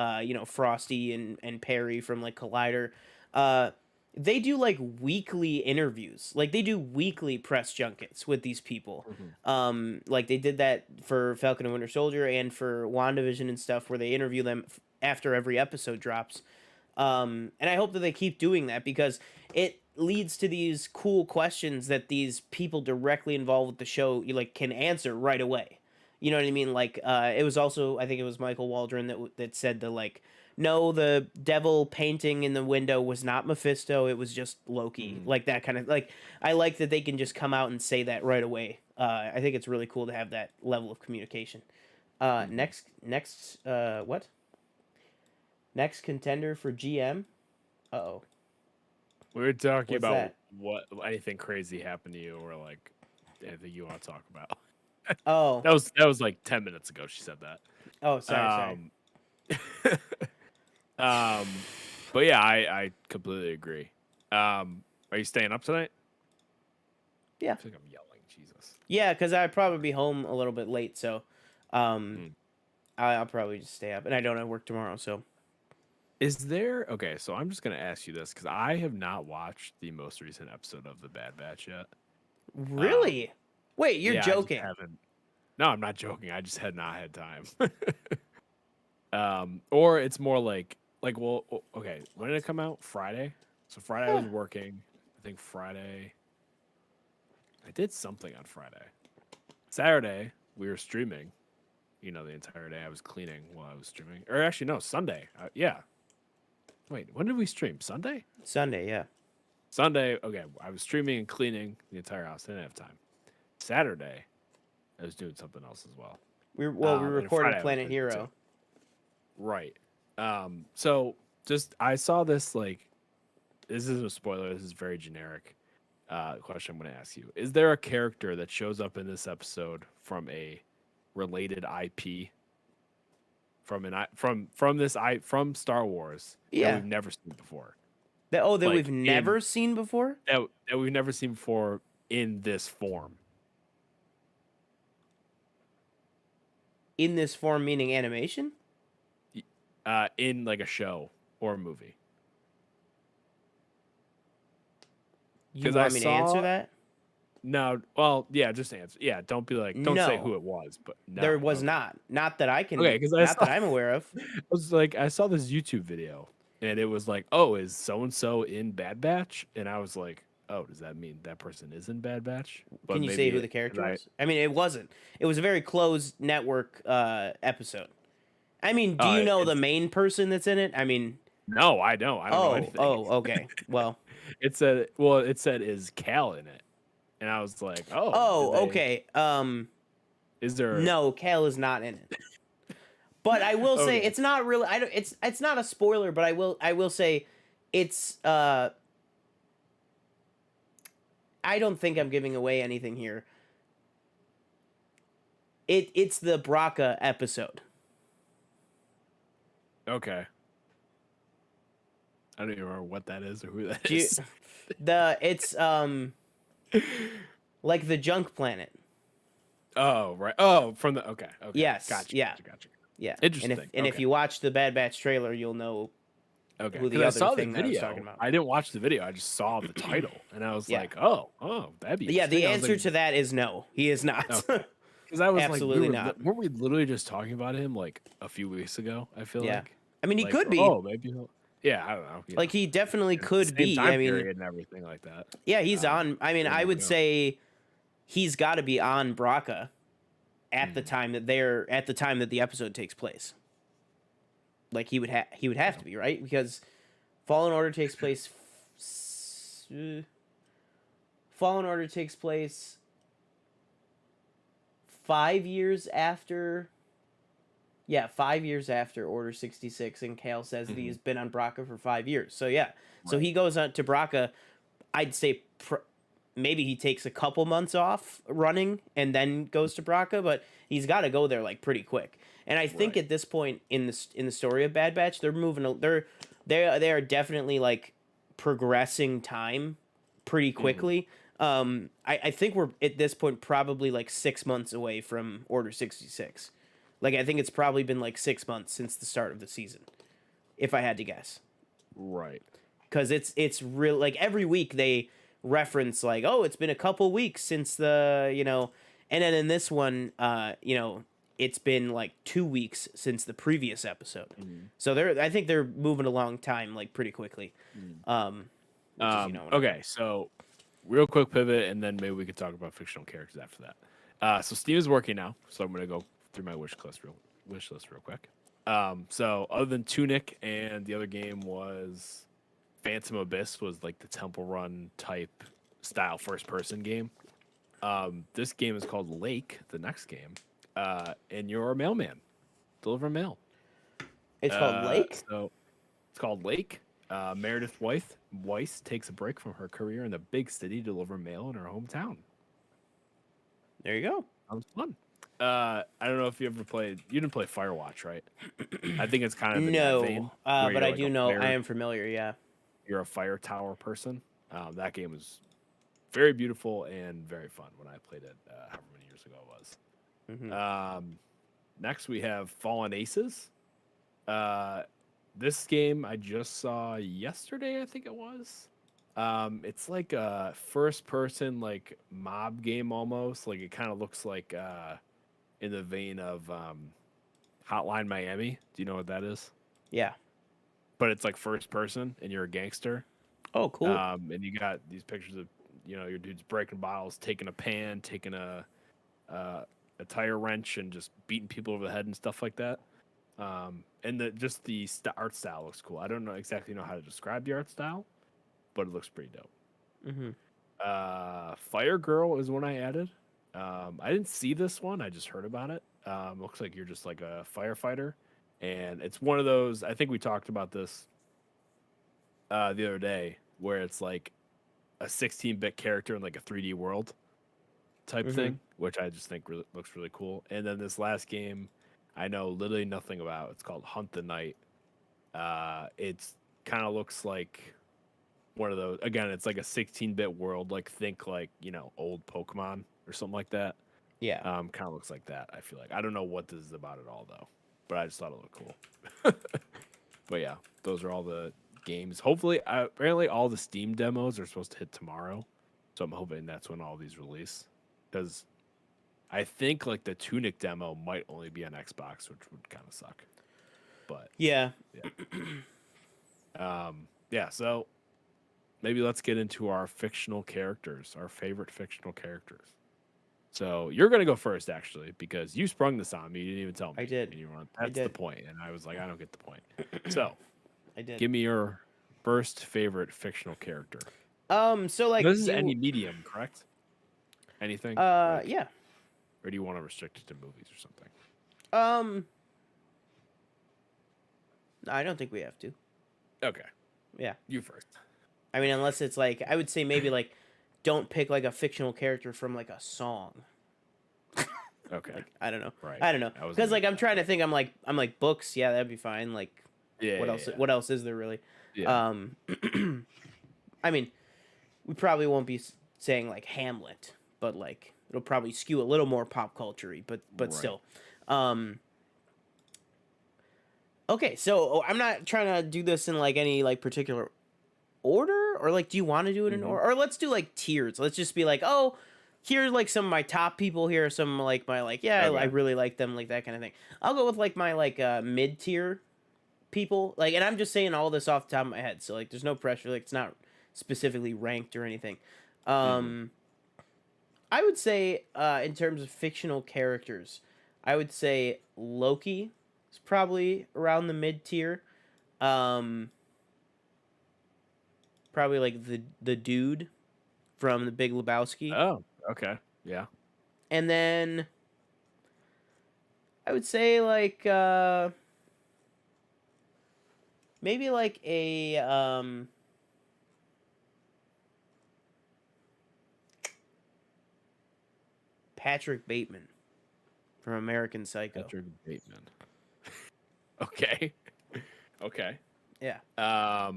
Frosty and Perry from like Collider, uh, they do like weekly interviews. Like they do weekly press junkets with these people. Mhm. Like they did that for Falcon and Winter Soldier and for WandaVision and stuff, where they interview them after every episode drops. And I hope that they keep doing that because it leads to these cool questions that these people directly involved with the show you like can answer right away. You know what I mean? Like it was also, I think it was Michael Waldron that said the like, no, the devil painting in the window was not Mephisto, it was just Loki. Mhm. Like that kind of like, I like that they can just come out and say that right away. I think it's really cool to have that level of communication. Mhm. What? Next contender for GM. Uh-oh. We were talking What's about that? what anything crazy happened to you, or like anything you want to talk about. Oh. That was like 10 minutes ago. She said that. Oh, sorry. Um, but yeah, I completely agree. Are you staying up tonight? Yeah. I feel like I'm yelling. Jesus. Yeah, because I'd probably be home a little bit late, so um, Mm. I'll probably just stay up, and I don't have work tomorrow, so. Is there okay? So I'm just gonna ask you this because I have not watched the most recent episode of The Bad Batch yet. Um, Really? Wait, you're yeah, I just joking. haven't. No, I'm not joking. I just had not had time. Or it's more like well, okay. When did it come out? Friday. So Friday I Huh. was working. I think Friday I did something on Friday. Saturday we were streaming. The entire day I was cleaning while I was streaming. Or actually, no, Sunday. Yeah. Wait, when did we stream? Sunday? Sunday, yeah. Sunday. Okay, I was streaming and cleaning the entire house. I didn't have time. Saturday, I was doing something else as well. We And recorded Friday I was Planet busy too. Hero. Right. So just I saw this like this isn't a spoiler. This is very generic. Question I'm going to ask you: is there a character that shows up in this episode from a related IP from Star Wars that Yeah. we've never seen before? That we've Like in never seen before? that we've never seen before in this form. In this form, meaning animation? In like a show or a movie. You Because I want me to answer saw that? no, well, yeah, just answer. Yeah, don't be like, don't say who No, it was, but there no, was okay, not. Not that I okay, can, because I not saw, that I'm aware of. I was like, I saw this YouTube video, and it was like, oh, is so and so in Bad Batch? And I was like, oh, does that mean that person is in Bad Batch? But Can you say maybe who the because character I was? I mean, it wasn't. It was a very closed network episode. I mean, do you know the it's main person that's in it? I mean, no, I don't. I don't know anything. okay. Well, It said is Cal in it, and I was like, oh, did they? okay. Is there? No, Kale is not in it. But I will say Okay, it's not really. I don't. It's not a spoiler, but I will say, it's. I don't think I'm giving away anything here. It's the Braca episode. okay. I don't even remember what that is or who that Do you, is. it's like the junk planet. Oh, right. Oh, from the okay. Yes, Gotcha, yeah, gotcha, gotcha. yeah. Interesting. And if Okay. you watch the Bad Batch trailer, you'll know Okay. who Because the I other saw the thing that I was talking video. about. I didn't watch the video. I just saw the title, and I was Yeah, like, oh, that'd be yeah. The interesting. I was answer like, to that is no. He is not. okay. Because I was like, Absolutely not. weren't we literally just talking about him like a few weeks ago? I feel Yeah. like, I mean, he like, could be. oh, maybe he'll. Yeah, I don't know. Like he definitely And it's the could same be. time I mean, period and everything like that. yeah, he's on. I mean, Where I did he would go? say he's got to be on Braca at the Mhm. time that the episode takes place. Like he would have Yeah. to be, right? Because Fallen Order takes place Fallen Order takes place 5 years after, yeah, 5 years after Order 66, and Kale says that Mhm. he's been on Braca for 5 years. So yeah. So Right. he goes on to Braca. I'd say maybe he takes a couple months off running and then goes to Braca, but he's got to go there like pretty quick. And I think Right. at this point in the story of Bad Batch, they're moving. They are definitely like progressing time pretty Mhm. quickly. I think we're at this point probably like 6 months away from Order 66. Like I think it's probably been like 6 months since the start of the season, if I had to guess. Right. because it's real. Like every week they reference like, oh, it's been a couple weeks since and then in this one, it's been like 2 weeks since the previous episode. Mhm. So I think they're moving along time like pretty quickly. Which is whatever. Okay, so real quick pivot, and then maybe we could talk about fictional characters after that. So Steam is working now, so I'm gonna go through my wish list real quick. So other than Tunic, and the other game was Phantom Abyss, was like the Temple Run type style first person game. This game is called Lake, the next game, and you're a mailman, deliver mail. It's called Lake. So it's called Lake. Meredith Weiss takes a break from her career in the big city to deliver mail in her hometown. There you go. Sounds fun. I don't know if you ever played. You didn't play Firewatch, right? I think it's kind of in that vein, but I do know. I am familiar. Yeah. You're a fire tower person. That game was very beautiful and very fun when I played it. However many years ago it was. Next we have Fallen Aces. This game I just saw yesterday, I think it was. It's like a first person like mob game almost. Like it kind of looks like in the vein of Hotline Miami. Do you know what that is? Yeah. But it's like first person and you're a gangster. Oh, cool. And you got these pictures of your dudes breaking bottles, taking a pan, taking a tire wrench, and just beating people over the head and stuff like that. And the art style looks cool. I don't know exactly how to describe the art style, but it looks pretty dope. Fire Girl is one I added. I didn't see this one. I just heard about it. Looks like you're just like a firefighter, and it's one of those. I think we talked about this the other day, where it's like a 16-bit character in like a 3D world type thing, which I just think looks really cool. And then this last game, I know literally nothing about. It's called Hunt the Night. It's kind of looks like one of those. Again, it's like a 16-bit world. Like think like old Pokemon or something like that. Yeah. Kind of looks like that. I feel like I don't know what this is about at all though, but I just thought it looked cool. But yeah, those are all the games. Hopefully, apparently all the Steam demos are supposed to hit tomorrow, so I'm hoping that's when all these release. Because I think like the Tunic demo might only be on Xbox, which would kind of suck. But yeah. Yeah. So maybe let's get into our fictional characters, our favorite fictional characters. So you're gonna go first, actually, because you sprung this on me. You didn't even tell me. I did. And you were that's the point, and I was like, I don't get the point. So I did. give me your first favorite fictional character. So like this is any medium, correct? Anything? Yeah. Or do you want to restrict it to movies or something? I don't think we have to. Okay. Yeah. You first. I mean, unless it's like, I would say maybe like, don't pick like a fictional character from like a song. Okay. Like, I don't know. Right. I don't know. Because like I'm trying to think. I'm like books. Yeah, that'd be fine. Like, what else? Yeah. What else is there really? Yeah. I mean, we probably won't be saying like Hamlet, but like it'll probably skew a little more pop culture-y, but Right. still. Okay, so I'm not trying to do this in like any like particular order, or like do you want to do it in order, or let's do like tiers. Let's just be like, oh, here's like some of my top people, here are some like my like I really like them, like that kind of thing. I'll go with like my like mid-tier people, like, and I'm just saying all this off the top of my head, so like there's no pressure, like it's not specifically ranked or anything. I would say in terms of fictional characters, I would say Loki is probably around the mid-tier. Probably like the dude from The Big Lebowski. Oh, okay. Yeah. And then I would say like maybe like a Patrick Bateman from American Psycho. Patrick Bateman. Okay. Okay. Yeah.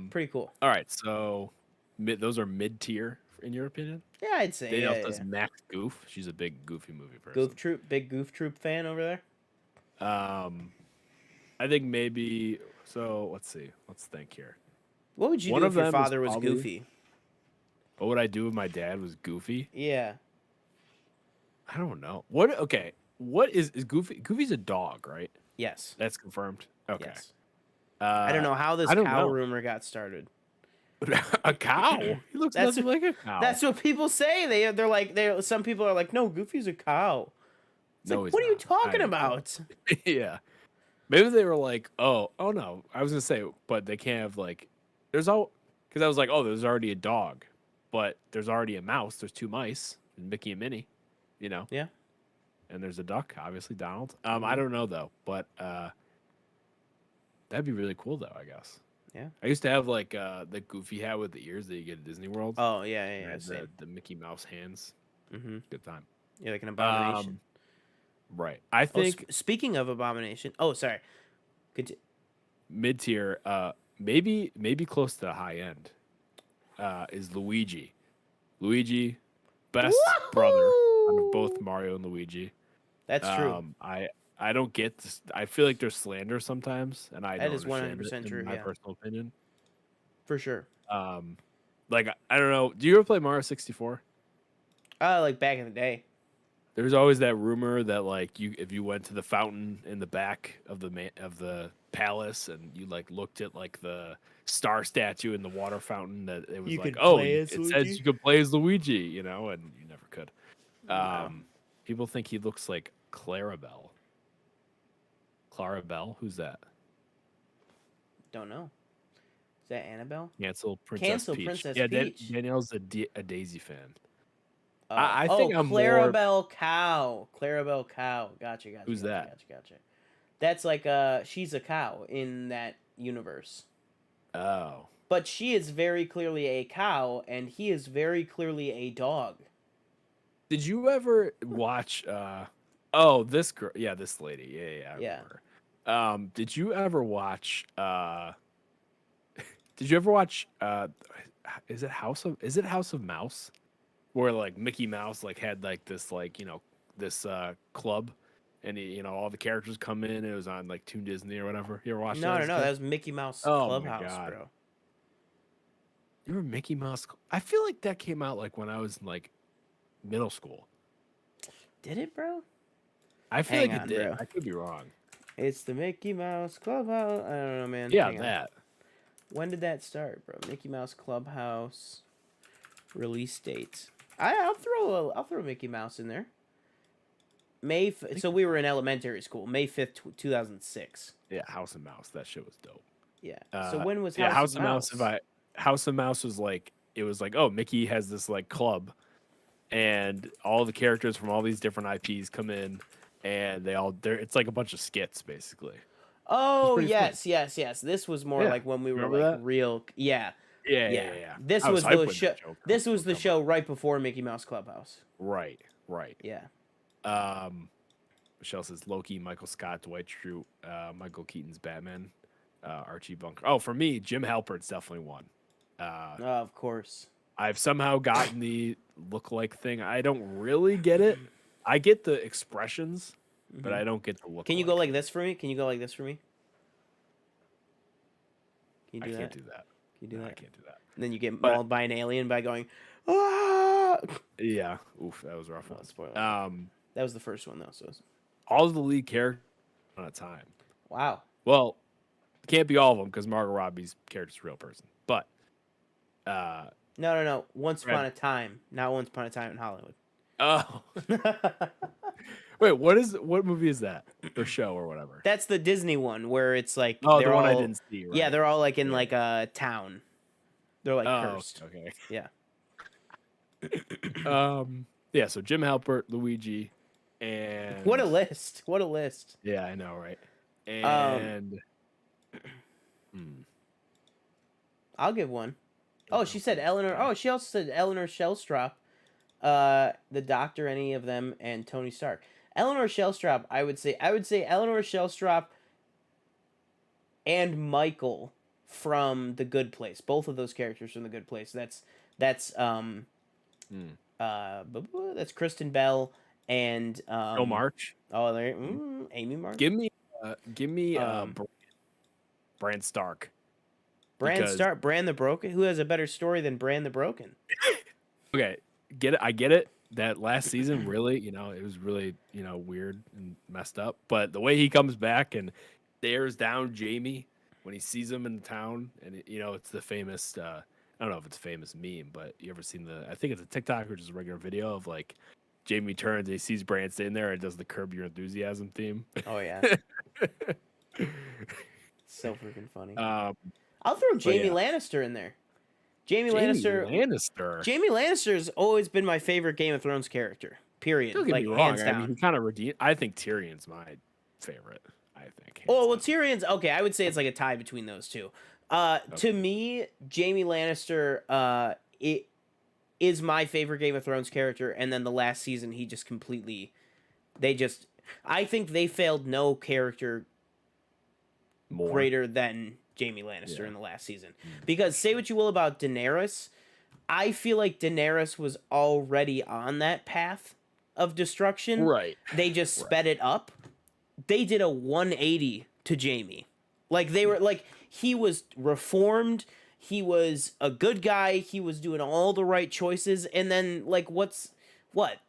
Pretty cool. All right. So those are mid-tier in your opinion? Yeah, I'd say. Danielle says Max Goof. She's a big Goofy movie person. Big Goof Troop fan over there. I think maybe. So let's see. Let's think here. What would you One do of if your them is father was probably goofy? what would I do if my dad was goofy? Yeah. I don't know. What? Okay. What is Goofy? Goofy's a dog, right? Yes. That's confirmed. Okay. Yes. I don't Uh, know how this I don't cow know. rumor got started. A cow? He looks That's nothing like a cow. that's what people say. They're like some people are like, no, Goofy's a cow. It's like, No, he's what are you not. I talking know. about? Yeah. Maybe they were like, oh no. I was gonna say, but they can't have like, there's all because I was like, oh, there's already a dog, but there's already a mouse. There's two mice, Mickey and Minnie, you know, Yeah. and there's a duck, obviously Donald. I Hmm. don't know though, but that'd be really cool though, I guess. Yeah. I used to have like the Goofy hat with the ears that you get at Disney World. Oh yeah, yeah, And I yeah. had Same. the Mickey Mouse hands. Mm-hmm. Good time. You're like an abomination. Um, right. I Oh, think speaking of abomination. Oh, sorry. Could mid tier, maybe close to the high end, is Luigi. Luigi, best brother out of both Woohoo! Mario and Luigi. That's true. I don't get this. I feel like there's slander sometimes, and I That don't is understand it 100% in true. my Yeah, personal opinion. for sure. Um, like I don't know. Do you ever play Mario 64? Like back in the day. There's always that rumor that like if you went to the fountain in the back of the palace and you like looked at like the star statue in the water fountain that it was You like, could oh, play as it says Luigi. you could play as Luigi, you know, and you never could. No, People think he looks like Clarabelle. Clarabelle, who's that? don't know. Is that Annabelle? Cancel Princess Cancel Peach. Princess Yeah, Peach. Danielle's a Daisy fan. Oh, I oh, think I'm more. Clarabelle Cow. Clarabelle Cow. Gotcha, gotcha, Who's gotcha, that? gotcha, gotcha. That's like she's a cow in that universe. Oh, But she is very clearly a cow, and he is very clearly a dog. did you ever watch? Oh, this girl. Yeah, this lady. Yeah, I Yeah. remember. Did you ever watch? Did you ever watch? Is it House of Mouse? Where like Mickey Mouse like had like this like this club, and all the characters come in. And it was on like Toon Disney or whatever. You ever watched No, that no, as a no. That kid? was Mickey Mouse Oh my Clubhouse, god. bro. You remember Mickey Mouse? I feel like that came out like when I was in like middle school. Did it, bro? I feel Hang like it on, did. bro. I could be wrong. It's the Mickey Mouse Clubhouse. I don't know, man. Yeah, Hang on. that. When did that start, bro? Mickey Mouse Clubhouse release date. I'll throw a Mickey Mouse in there. So we were in elementary school. May 5th, 2006. Yeah, House of Mouse. That shit was dope. Yeah. So when was Yeah, House of Mouse? House of Mouse was like it was like, oh, Mickey has this like club, and all the characters from all these different IPs come in, and it's like a bunch of skits basically. Oh, pretty fun. yes. This was more Yeah. like when we were Remember like that? real. Yeah. Yeah. This I was hyped the when show. that show This was would the come show out. right before Mickey Mouse Clubhouse. Right. Yeah. Michelle says Loki, Michael Scott, Dwight Schrute, Michael Keaton's Batman, Archie Bunker. Oh, for me, Jim Halpert's definitely one. Of course. I've somehow gotten the look-like thing. I don't really get it. I get the expressions, but I don't get the look. Can you go like this for me? Can you go like this for me? Can you do I that? can't do that. Can you do No, that? I can't do that. And then you get But- mauled by an alien by going, ah! Yeah. Oof, that was a rough Oh, one. spoiler. That was the first one though. So All of the lead characters on a time. wow. Well, can't be all of them because Margot Robbie's character's a real person. But No. Once Right. upon a time, not Once Upon a Time in Hollywood. oh, wait, what movie is that? Or show or whatever? That's the Disney one where it's like Oh, they're the one all, I didn't see. Right? Yeah, they're all like in Yeah. like a town. They're like Oh, cursed. okay. Yeah. Yeah. So Jim Halpert, Luigi, and What a list! What a list! Yeah, I know, right? And I'll give one. Oh, she said Eleanor. Okay. Oh, she also said Eleanor Shellstrop, the Doctor, any of them, and Tony Stark. Eleanor Shellstrop, I would say Eleanor Shellstrop and Michael from The Good Place. Both of those characters from The Good Place. That's Kristen Bell and Bill March. Oh, there, Amy March. Give me Um, Bran Stark. because Bran the Broken. Who has a better story than Bran the Broken? okay, get it. I get it. That last season really, it was really, weird and messed up. But the way he comes back and stares down Jamie when he sees him in the town, and it's the famous. I don't know if it's a famous meme, but you ever seen I think it's a TikTok or just a regular video of like Jamie turns and he sees Bran sitting there and does the Curb Your Enthusiasm theme. Oh yeah, so freaking funny. um, I'll throw but Jamie yeah, Lannister in there. Jamie Lannister. Jamie Lannister's always been my favorite Game of Thrones character. Period. Don't get Like me wrong. hands I down. mean, he kind of redeemed. I think Tyrion's my favorite. I think. Oh well, hands down. Tyrion's okay. I would say it's like a tie between those two. To me, Jamie Lannister, it is my favorite Game of Thrones character, and then the last season he just completely, I think they failed no character More. greater than Jamie Lannister Yeah. in the last season. Because say what you will about Daenerys, I feel like Daenerys was already on that path of destruction. Right. They just sped it up. They did a 180 to Jamie. Like they were like he was reformed, he was a good guy, he was doing all the right choices, and then like what?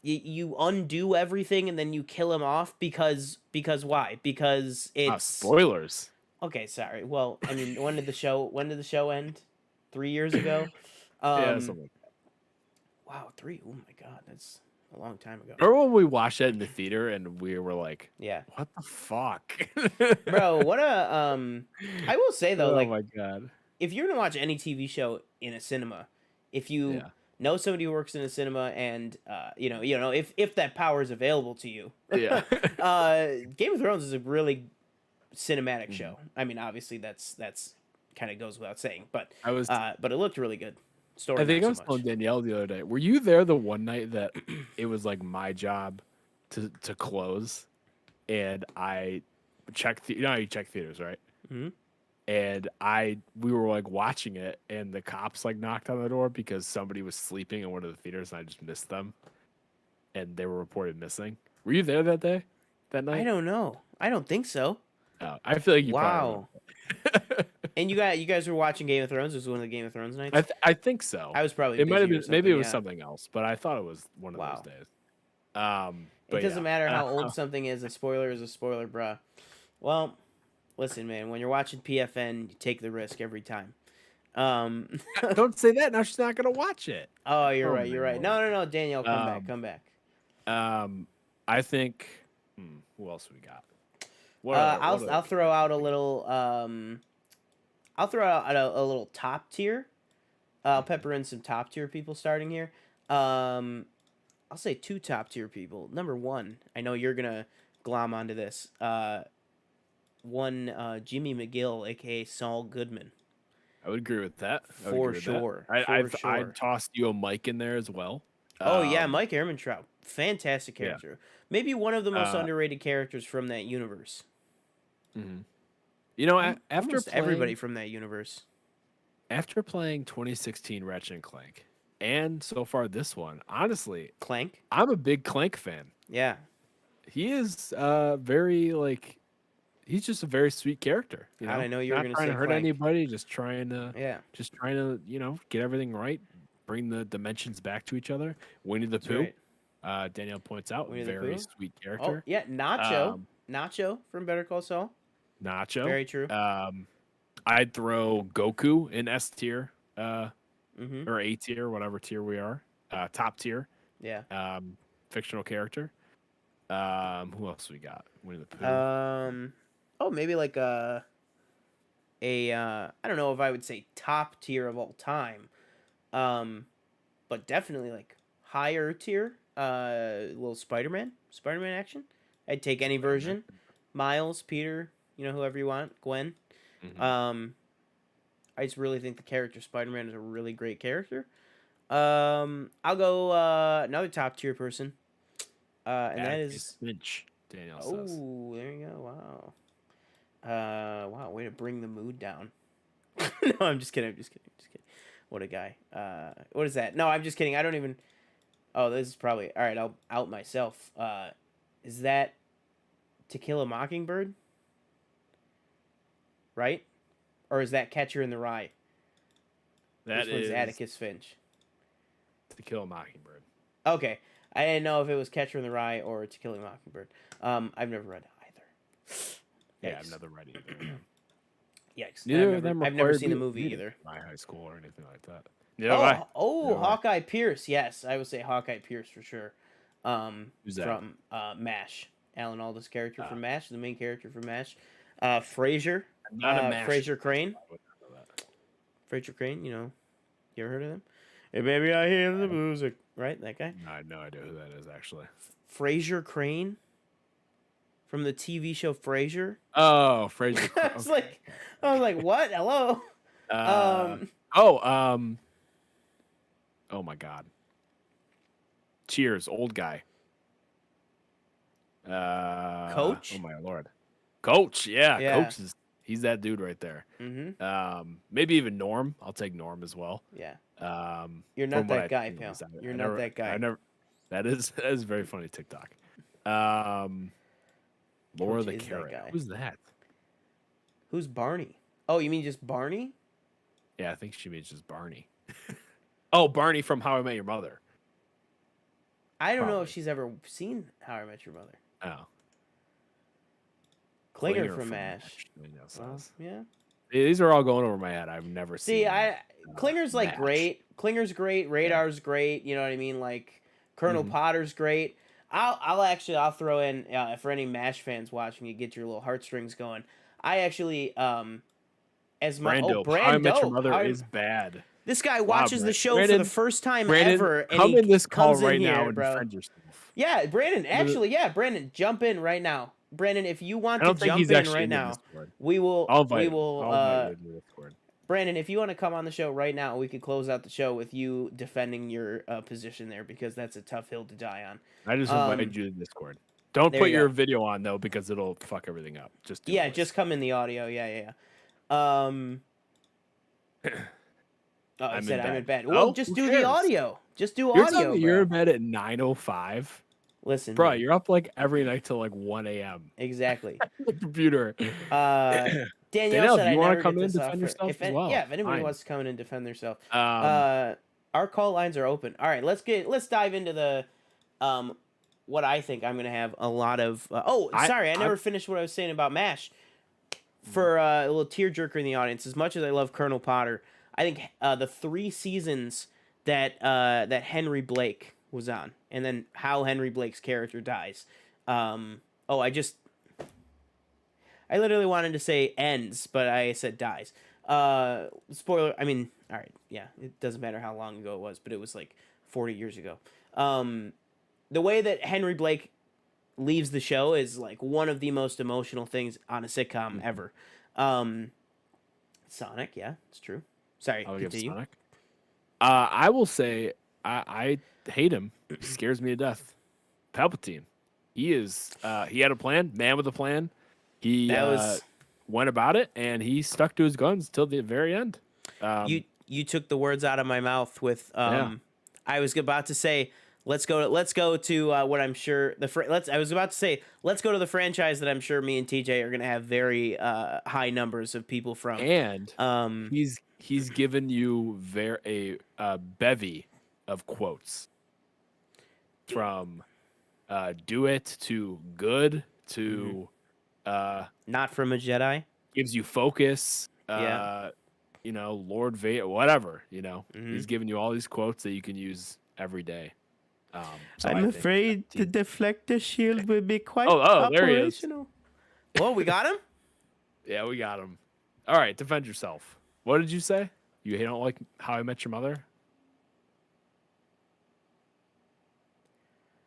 You undo everything and then you kill him off because why? Because it's Spoilers. Okay, sorry. Well, I mean, when did the show end? 3 years ago. Yeah. Something like that. Wow, 3. Oh my god, that's a long time ago. Remember when we watched that in the theater and we were like, Yeah, "What the fuck, bro. What a I will say though, Oh like my god. if you're gonna watch any TV show in a cinema, if you Yeah. know somebody who works in a cinema and if that power is available to you, Yeah. Game of Thrones is a really cinematic show. I mean, obviously that's kind of goes without saying, but but it looked really good. Story. I think I not was so much. telling Danielle the other day. Were you there the one night that it was like my job to close, and I checked. You know how you check theaters, right? Mhm. And we were like watching it, and the cops like knocked on the door because somebody was sleeping in one of the theaters, and I just missed them, and they were reported missing. Were you there that day, that night? I don't know. I don't think so. Oh, I feel like you Wow. probably. And you guys were watching Game of Thrones. It was one of the Game of Thrones nights. I think so. I was probably. It might have busy or been. Maybe it something, was yeah. something else, but I thought it was one of Wow. those days. It But doesn't yeah. matter how old something is. A spoiler is a spoiler, bruh. Well, listen, man. When you're watching PFN, you take the risk every time. Don't say that. Now she's not gonna watch it. Oh, you're Oh, right. You're right. man. No. Danielle, come back. I think. Who else we got? I'll throw out a little. I'll throw out a little top tier. I'll pepper in some top tier people starting here. I'll say 2 top tier people. Number 1, I know you're gonna glom onto this. Jimmy McGill, aka Saul Goodman. I would agree with that. For sure. I tossed you a mic in there as well. Oh yeah, Mike Ehrmantraut, fantastic character. Maybe one of the most Uh, underrated characters from that universe. mhm. You know, after Almost playing, everybody from that universe. after playing 2016 Ratchet and Clank, and so far this one, honestly, Clank. I'm a big Clank fan. Yeah. He is very like he's just a very sweet character. You know, I know you were not gonna trying say to hurt Clank. anybody, just trying to get everything right, bring the dimensions back to each other. Winnie the Pooh, right. Danielle points out, Winnie the very Pooh? sweet Oh character. yeah, Nacho from Better Call Saul. Nacho, Very true. I'd throw Goku in S tier, Mm-hmm. or A tier, whatever tier we are. Top tier, Yeah. fictional character. Who else we got? Winnie the Pooh. Oh, maybe like I don't know if I would say top tier of all time. But definitely like higher tier. Little Spider-Man action. I'd take any version. Miles, Peter, whoever you want, Gwen. Mhm. I just really think the character Spider-Man is a really great character. I'll go another top tier person. And that is Finch. Danielle says. Oh, there you go. Wow. Wow, way to bring the mood down. No, I'm just kidding. What a guy. What is that? No, I'm just kidding. I don't even. Oh, this is probably all right. I'll out myself. Is that To Kill a Mockingbird? Right? Or is that Catcher in the Rye? That This one's is Atticus Finch. To Kill a Mockingbird. Okay, I didn't know if it was Catcher in the Rye or To Kill a Mockingbird. I've never read either. Yeah, I've never read either. Yikes! Neither of them I've never required seen the movie reading either. in my high school or anything like that. Yeah, Hawkeye Pierce. Yes, I would say Hawkeye Pierce for sure. Who's that? From MASH. Alan Alda's character from MASH, the main character from MASH. Frasier. Not a MASH. Frasier Crane. Frasier Crane. You ever heard of him? Hey, baby, I hear the music. Right, that guy. No, I have no idea who that is actually. Frasier Crane. From the TV show Frasier. Oh, Frasier. I was like, what? Hello. Oh my God. Cheers, old guy. Coach. Oh my Lord. Coach, yeah. Coach he's that dude right there. Mm-hmm. Maybe even Norm. I'll take Norm as well. Yeah. You're not that guy, pal. You're not that guy. That is very funny TikTok. Laura the Carrot. Who's that? Who's Barney? Oh, you mean just Barney? Yeah, I think she means just Barney. Oh, Barney from How I Met Your Mother. I don't know if she's ever seen How I Met Your Mother. Oh. Klinger from MASH. Well, yeah. These are all going over my head. I've never seen. Klinger's like MASH. Great. Klinger's great. Radar's great. You know what I mean? Like Colonel Potter's great. I'll throw in for any MASH fans watching, you get your little heartstrings going. I actually as my Brando. How I Met Your Mother is bad. This guy watches the show Brandon, for the first time Brandon, ever. And come he in this call comes in right here, now and bro. defend yourself. Yeah, Brandon. Actually, yeah, Brandon, jump in right now. Brandon, if you want to jump in right now, we will. I'll invite you to Discord. Brandon, if you want to come on the show right now, we could close out the show with you defending your position there, because that's a tough hill to die on. I just invited you to Discord. Don't put your video on though, because it'll fuck everything up. Just come in the audio. Yeah. I said I'm in bed. Well, just do the audio. Just do audio. You're in bed at 9:05. Listen, bro, you're up like every night till like 1 a.m. Exactly. The computer. Danielle said, you want to come in and defend yourself as well? Yeah, if anybody wants to come in and defend themselves, our call lines are open. All right, let's dive into the what I think I'm gonna have a lot of. I never finished what I was saying about MASH. For a little tearjerker in the audience, as much as I love Colonel Potter, I think the 3 seasons that Henry Blake was on, and then how Henry Blake's character dies. I literally wanted to say ends, but I said dies. Spoiler. I mean, all right, yeah, it doesn't matter how long ago it was, but it was like 40 years ago. The way that Henry Blake leaves the show is like one of the most emotional things on a sitcom ever. Sonic, yeah, it's true. Sorry, continue. Sonic. I will say I hate him. He scares me to death. Palpatine. He is. He had a plan. Man with a plan. He went about it, and he stuck to his guns till the very end. You took the words out of my mouth with. I was about to say, let's go to what I'm sure I was about to say, let's go to the franchise that I'm sure me and TJ are gonna have very high numbers of people from. And he's given you a bevy of quotes from do it to good to not from a Jedi. Gives you focus. Lord Vader, whatever. He's giving you all these quotes that you can use every day. I'm afraid to deflect the shield will be quite operational. There he is. Well, we got him? Yeah, we got him. All right, defend yourself. What did you say? You don't like How I Met Your Mother?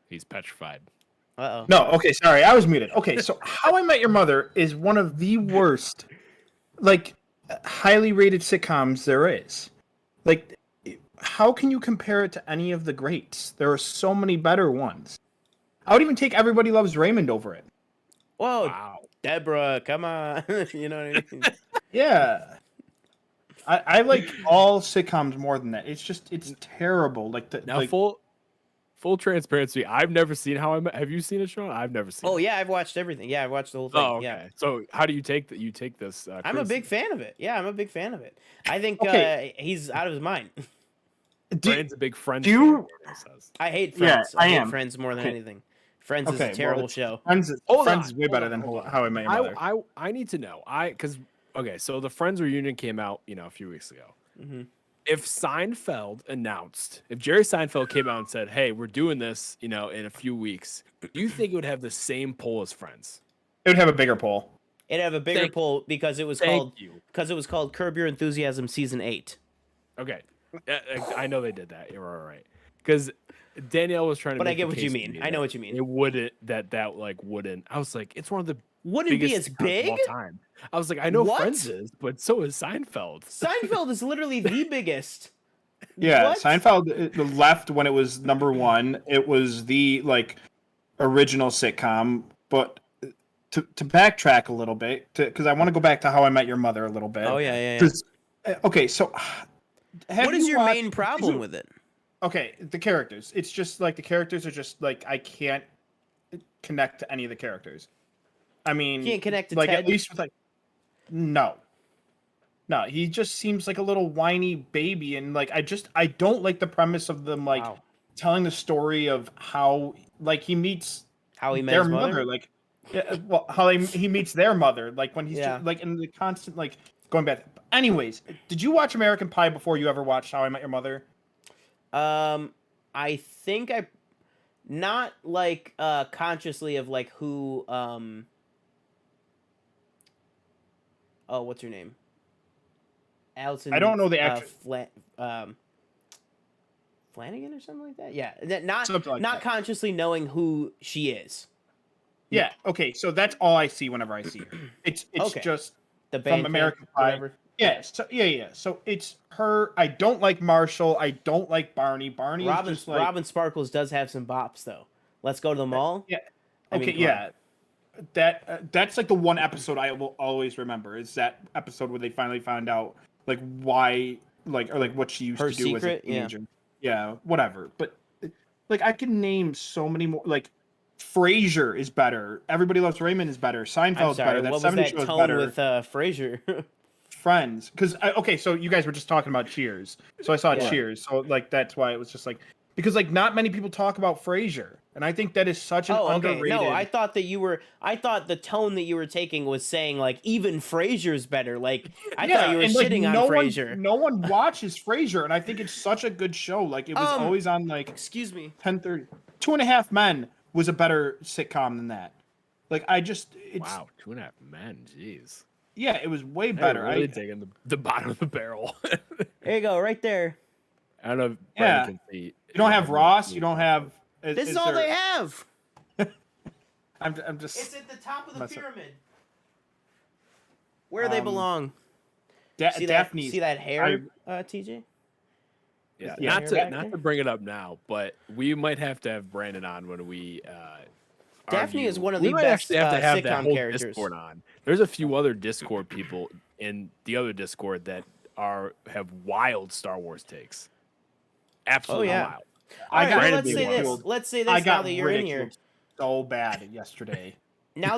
He's petrified. Uh-oh. No, okay, sorry. I was muted. Okay, so How I Met Your Mother is one of the worst, highly rated sitcoms there is. How can you compare it to any of the greats? There are so many better ones. I would even take Everybody Loves Raymond over it. Whoa, wow. Deborah, come on. You know what I mean? Yeah. I like all sitcoms more than that. It's terrible. full transparency. I've never seen How I Met. Have you seen it, Sean? I've never seen. Oh it. yeah, I've watched everything. Yeah, I've watched the whole thing. Oh, okay. Yeah. So how do you take that? You take this? I'm a big criticism? fan of it. Yeah, I'm a big fan of it. I think Okay. he's out of his mind. Brand's a big Friends do you- fan, Daniel says. I hate Yeah, Friends. I hate am. Friends more than Okay. anything. Friends is Okay, a well, terrible it's- show. Friends is Hold on, way better than hold on. How I Met Your Mother. I need to know. Because okay, so the Friends reunion came out, a few weeks ago. Mhm. If Seinfeld announced, if Jerry Seinfeld came out and said, "Hey, we're doing this," in a few weeks, do you think it would have the same pull as Friends? It would have a bigger poll. It'd have a bigger Thank- pull because it was Thank you. called Curb Your Enthusiasm season 8. Okay, I know they did that. You're all right. Because Danielle was trying to. But I make get the what you case to mean. me I know that what you mean. It wouldn't wouldn't. I was like, it's one of the Wouldn't be biggest as sitcoms of big? all time. I was like, I know What? Friends is, but so is Seinfeld. Seinfeld is literally the biggest. Yeah, What? Seinfeld left when it was number one. It was the original sitcom, but to backtrack a little bit, because I want to go back to How I Met Your Mother a little bit. Oh yeah, yeah, yeah. 'Cause, okay, so What is your main problem with it? Okay, the characters. It's just the characters are just I can't connect to any of the characters. I mean, You can't connect to at Ted? least with no, he just seems like a little whiny baby, and I don't like the premise of them Wow. telling the story of how he meets How he met their his mother? how he meets their mother, when he's Yeah. just, in the constant going back. Anyways, did you watch American Pie before you ever watched How I Met Your Mother? I think I not consciously of who oh, what's her name? Allison. I don't know the actress. Flanagan or something like that. Yeah, Something like not that. consciously knowing who she is. Yeah. Okay. So that's all I see whenever I see her. It's Okay. just The from band American Pie. whatever. Yeah. So yeah. So it's her. I don't like Marshall. I don't like Barney. Barney Robin is just Robin Sparkles does have some bops though. Let's go to the mall. Yeah. I mean, Okay. come on. Yeah. That's the one episode I will always remember is that episode where they finally found out why or what she used Her to do as a secret? Yeah. teenager. Yeah. Whatever. But I can name so many more. Frasier is better. Everybody Loves Raymond is better. I'm Seinfeld's sorry. better. That What was 70s that show is tone better. with Frasier? Friends, because okay, so you guys were just talking about Cheers, so I saw Yeah. Cheers, so that's why it was just because not many people talk about Frasier, and I think that is such an Oh, okay. underrated. No, I thought the tone that you were taking was saying even Frasier's better. I thought you were and, shitting on Frasier. No one watches Frasier, and I think it's such a good show. It was always on Excuse me. 10:30. 2.5 Men was a better sitcom than that. It's Wow, 2.5 Men, jeez. yeah, it was way better. Really digging the bottom of the barrel. There you go, right there. I don't know if Yeah. Brandon can see. You don't have Ross. You don't have. This is all they have. I'm just. It's at the top of the Mess up. pyramid. Where they belong. See Daphne's. that hair, TJ? Yeah, Yeah. not to Back not there? to bring it up now, but we might have to have Brandon on when we. Daphne is one of we the might best actually have that sitcom whole characters. Discord on. There's a few other Discord people in the other Discord that have wild Star Wars takes. Absolutely yeah. wild. All right, well, Brandon let's being say one of this. them. Let's say I this now got that you're in here. ridiculed so bad yesterday. Now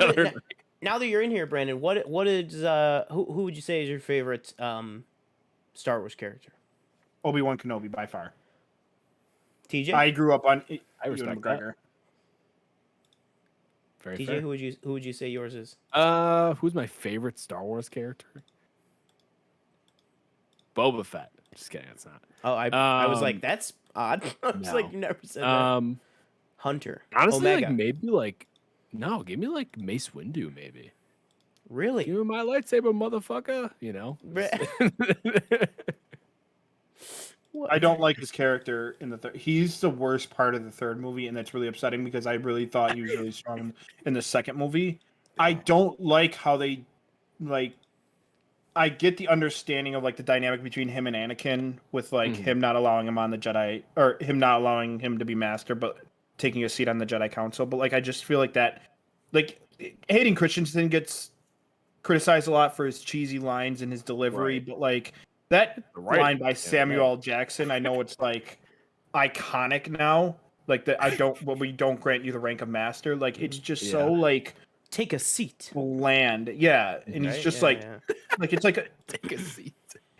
that you're in here, Brandon, what is who would you say is your favorite Star Wars character? Obi-Wan Kenobi by far. TJ? I grew up on I Ewan respect that. McGregor. Very TJ, fair. who would you say yours is? Who's my favorite Star Wars character? Boba Fett. Just kidding, it's not. Oh, I was like, Um, that's odd. I was no. like, you never said that. Hunter. Honestly, Omega. give me Mace Windu, maybe. Really? Give me my lightsaber, motherfucker. What? I don't like his character in the third. He's the worst part of the third movie, and that's really upsetting because I really thought he was really strong in the second movie. I don't like how they I get the understanding of the dynamic between him and Anakin with him not allowing him on the Jedi, or him not allowing him to be master, but taking a seat on the Jedi Council. But I just feel that Hayden Christensen gets criticized a lot for his cheesy lines and his delivery, Right. but that Right. line by Yeah, Samuel L. Jackson, I know it's iconic now, like that we don't grant you the rank of master. Like it's just so Yeah. like Take a seat. bland. Yeah, and he's Right? just Yeah, like yeah. like it's like Take a seat.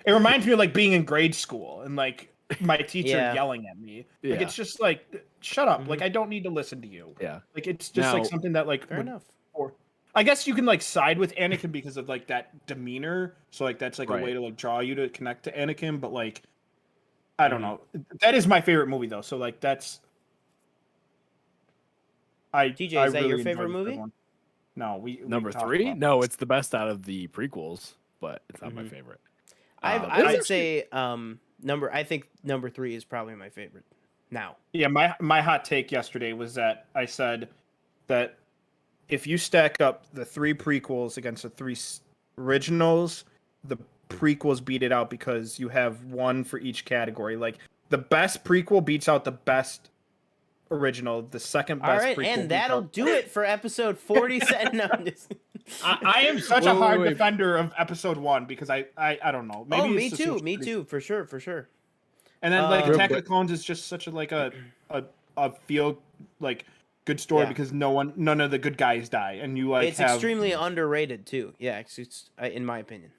it reminds me of like being in grade school and like my teacher Yeah. yelling at me. Like Yeah. it's just like shut up. Mhm. Like I don't need to listen to you. Yeah. Like it's just like Now- something that like Fair would enough. or I guess you can like side with Anakin because of like that demeanor. So like that's like a way Right. to like draw you to connect to Anakin, but like I don't Mhm. know. That is my favorite movie though. So like that's TJ, I is that your really favorite enjoyed the third movie? one. No, we Number talked 3? about No, this. it's the best out of the prequels, but it's not my Mhm. favorite. I There's would actually- say I think number 3 is probably my favorite. Now. Yeah, my hot take yesterday was that I said that if you stack up the 3 prequels against the 3 originals, the prequels beat it out because you have one for each category. Like the best prequel beats out the best original. The second All best right, prequel and beats that'll out... do it for episode 47. No, I'm just... I am such a Wait, hard wait. defender of episode 1 because I don't know. Maybe Oh, it's me just too. so Me pretty- too. For sure. For sure. And then like Um, Attack of the Clones is just such a like a feel like good story Yeah. because none of the good guys die, and you like it's have extremely underrated too. Yeah, it's in my opinion.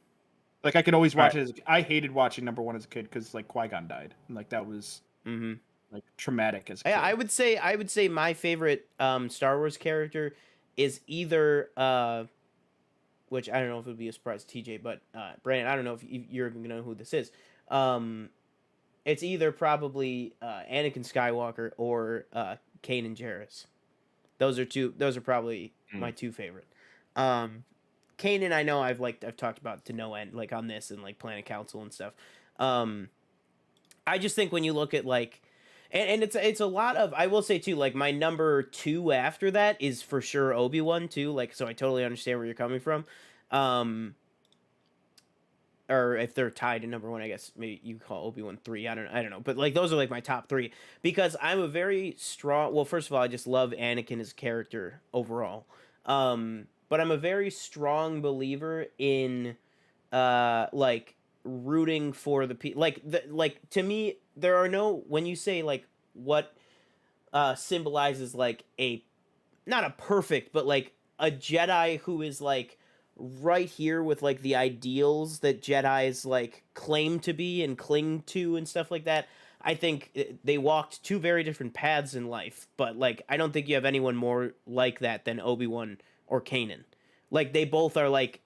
like I could always watch Right. it. I hated watching number 1 as a kid because like Qui-Gon died, and like that was Mm-hmm. like traumatic as a kid. Yeah, I would say my favorite Star Wars character is either which I don't know if it would be a surprise to TJ, but Brandon, I don't know if you're gonna know who this is. It's either probably Anakin Skywalker or Kanan Jarrus. Those are probably my 2 favorite. Kanan, I know I've talked about to no end, like on this and like Planet Council and stuff. I just think when you look at like, and it's a lot of, I will say too, like my number 2 after that is for sure Obi-Wan too. Like, so I totally understand where you're coming from. Or if they're tied to number 1, I guess maybe you call Obi-Wan 3. I don't know. But like those are like my top 3 because I'm a very strong. Well, first of all, I just love Anakin as character overall. But I'm a very strong believer in like rooting for the people. Like to me, there are no, when you say like what symbolizes like a, not a perfect, but like a Jedi who is like right here with like the ideals that Jedis like claim to be and cling to and stuff like that. I think they walked 2 very different paths in life, but like I don't think you have anyone more like that than Obi-Wan or Kanan. Like they both are like,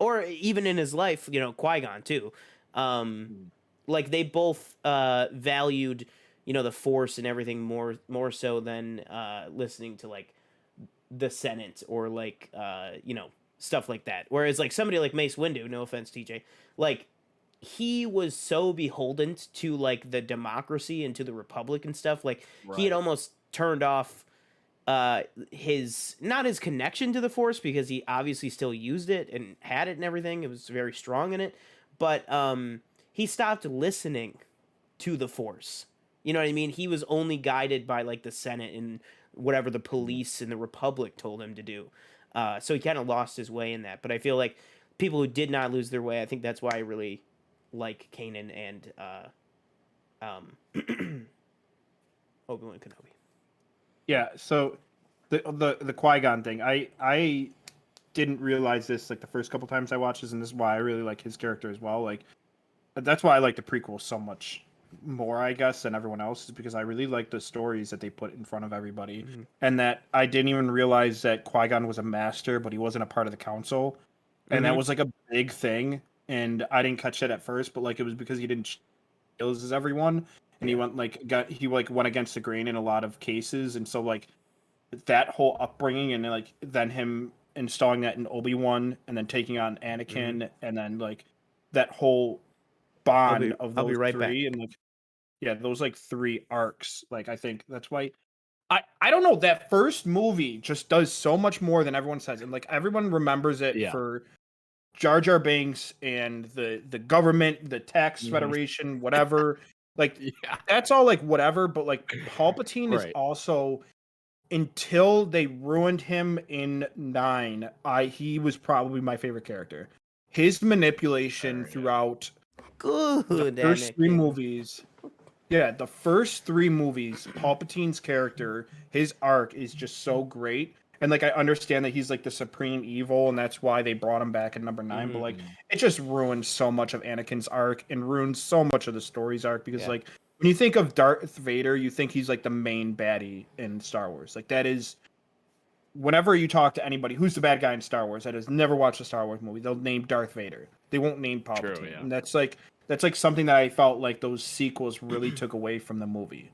or even in his life, you know, Qui-Gon too. Like they both valued, you know, the Force and everything more so than listening to like the Senate or like you know, stuff like that. Whereas like somebody like Mace Windu, no offense TJ, like he was so beholden to like the democracy and to the republic and stuff. Like he had Right. almost turned off his, not his connection to the Force, because he obviously still used it and had it and everything. It was very strong in it, but he stopped listening to the Force. You know what I mean? He was only guided by like the Senate and whatever the police and the Republic told him to do. So he kind of lost his way in that. But I feel like people who did not lose their way, I think that's why I really like Kanan and Obi-Wan Kenobi. Yeah, so the Qui-Gon thing, I didn't realize this like the first couple times I watched this, and this is why I really like his character as well. Like that's why I like the prequel so much more, I guess, than everyone else, is because I really like the stories that they put in front of everybody, and that I didn't even realize that Qui-Gon was a master, but he wasn't a part of the council, and that was like a big thing, and I didn't catch it at first, but like it was because he didn't kill as everyone, and he went against the grain in a lot of cases, and so like that whole upbringing and like then him installing that in Obi-Wan and then taking on Anakin and then like that whole bond of I'll be those right 3 and like yeah, those like 3 arcs, like I think that's why I don't know, that first movie just does so much more than everyone says, and like everyone remembers it Yeah. for Jar Jar Binks and the government, the tax federation, whatever. Like Yeah. that's all like whatever, but like Palpatine is Right. also, until they ruined him in 9, he was probably my favorite character. His manipulation throughout Good. the first 3 Anakin. movies Yeah, the first 3 movies, Palpatine's character, his arc is just so great. And like I understand that he's like the supreme evil, and that's why they brought him back in number 9. But like it just ruins so much of Anakin's arc and ruins so much of the story's arc because like when you think of Darth Vader, you think he's like the main baddie in Star Wars. Like that is whenever you talk to anybody who's the bad guy in Star Wars that has never watched a Star Wars movie, they'll name Darth Vader. They won't name Palpatine. True, yeah. And that's like something that I felt like those sequels really took away from the movie.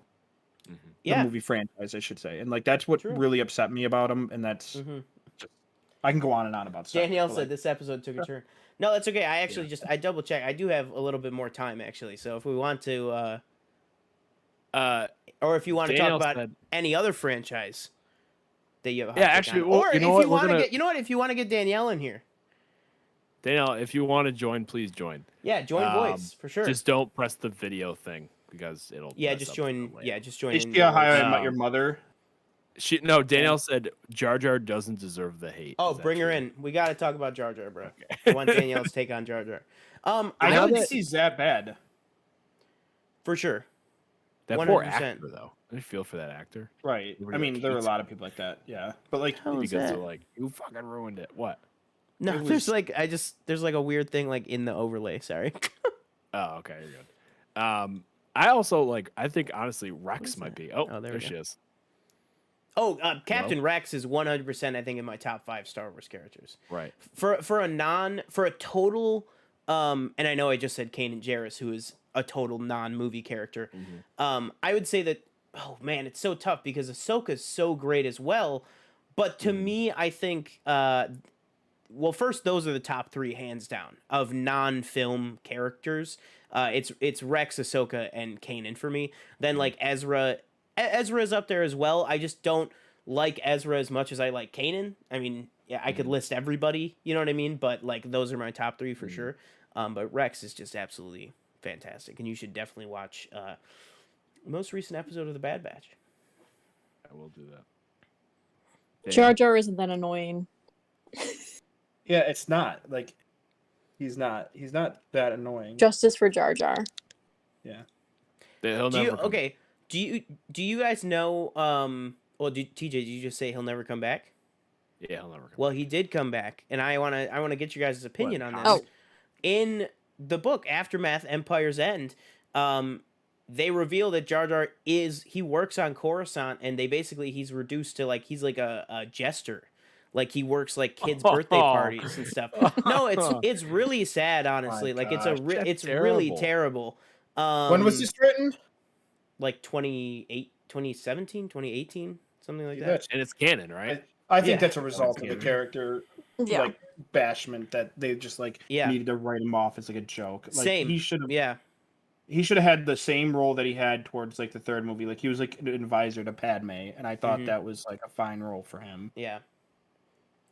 The movie franchise, I should say. And like that's what really upset me about them, and that's just, I can go on and on about stuff. Danielle said this episode took a turn. No, that's okay. I actually I double checked. I do have a little bit more time actually. So if we want to or if you want to talk about any other franchise that you have actually, on. Or you know if what, you want to get, you know what, if you want to get Danielle in here. Danielle, if you want to join, please join. Yeah, join voice for sure. Just don't press the video thing because it'll. Just join. Yeah, just join. Is she How I Met Your Mother? Danielle said Jar Jar doesn't deserve the hate. Oh, bring her in. We got to talk about Jar Jar, bro. Okay. I want Danielle's take on Jar Jar. I don't think he's that bad. For sure. That 100%. Poor actor, though. I feel for that actor. Right. I mean, there are a lot of people like that. Yeah, but like because they're like, you fucking ruined it. What? No, there's like there's like a weird thing like in the overlay. Sorry. Oh, okay, you're good. I also I think honestly Rex might be. Oh, there she is. Oh, Captain Rex is 100%. I think in my top 5 Star Wars characters. Right. For a total, and I know I just said Kanan Jarrus, who is a total non-movie character. I would say that. Oh man, it's so tough because Ahsoka's so great as well. But to me, I think. Well, first, those are the top 3 hands down of non-film characters. It's Rex, Ahsoka, and Kanan for me. Then like Ezra is up there as well. I just don't like Ezra as much as I like Kanan. I mean, yeah, I could list everybody, you know what I mean? But like those are my top 3 for sure. But Rex is just absolutely fantastic, and you should definitely watch the most recent episode of The Bad Batch. I will do that. Jar Jar isn't that annoying. Yeah, it's not like he's not that annoying. Justice for Jar Jar. Yeah. Do you guys know? Well, TJ, did you just say he'll never come back? Yeah, he'll never come. Well, he did come back, and I wanna get you guys' opinion on this. Oh. In the book Aftermath, Empire's End, they reveal that Jar Jar he works on Coruscant, and he's reduced to he's like a jester. Like he works like kids' birthday parties and stuff. No, it's really sad, honestly. My like gosh, it's really terrible. When was this written? Like 2017, 2018, something like that. And it's canon, right? I think that's a result of the character like bashment that they just needed to write him off as like a joke. Like, Same. He should have had the same role that he had towards like the third movie. Like he was like an advisor to Padme, and I thought that was like a fine role for him. Yeah.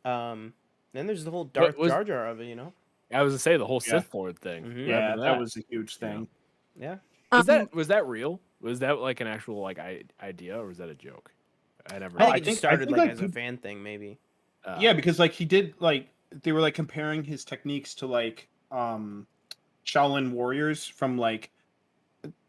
Then there's the whole Darth Jar Jar of it, you know. I was gonna say the whole Sith Lord thing. Yeah, that was a huge thing. Yeah. Was that real? Was that like an actual idea, or was that a joke? I never. I think it started as a fan thing, maybe. Yeah, because he did they were comparing his techniques to Shaolin warriors from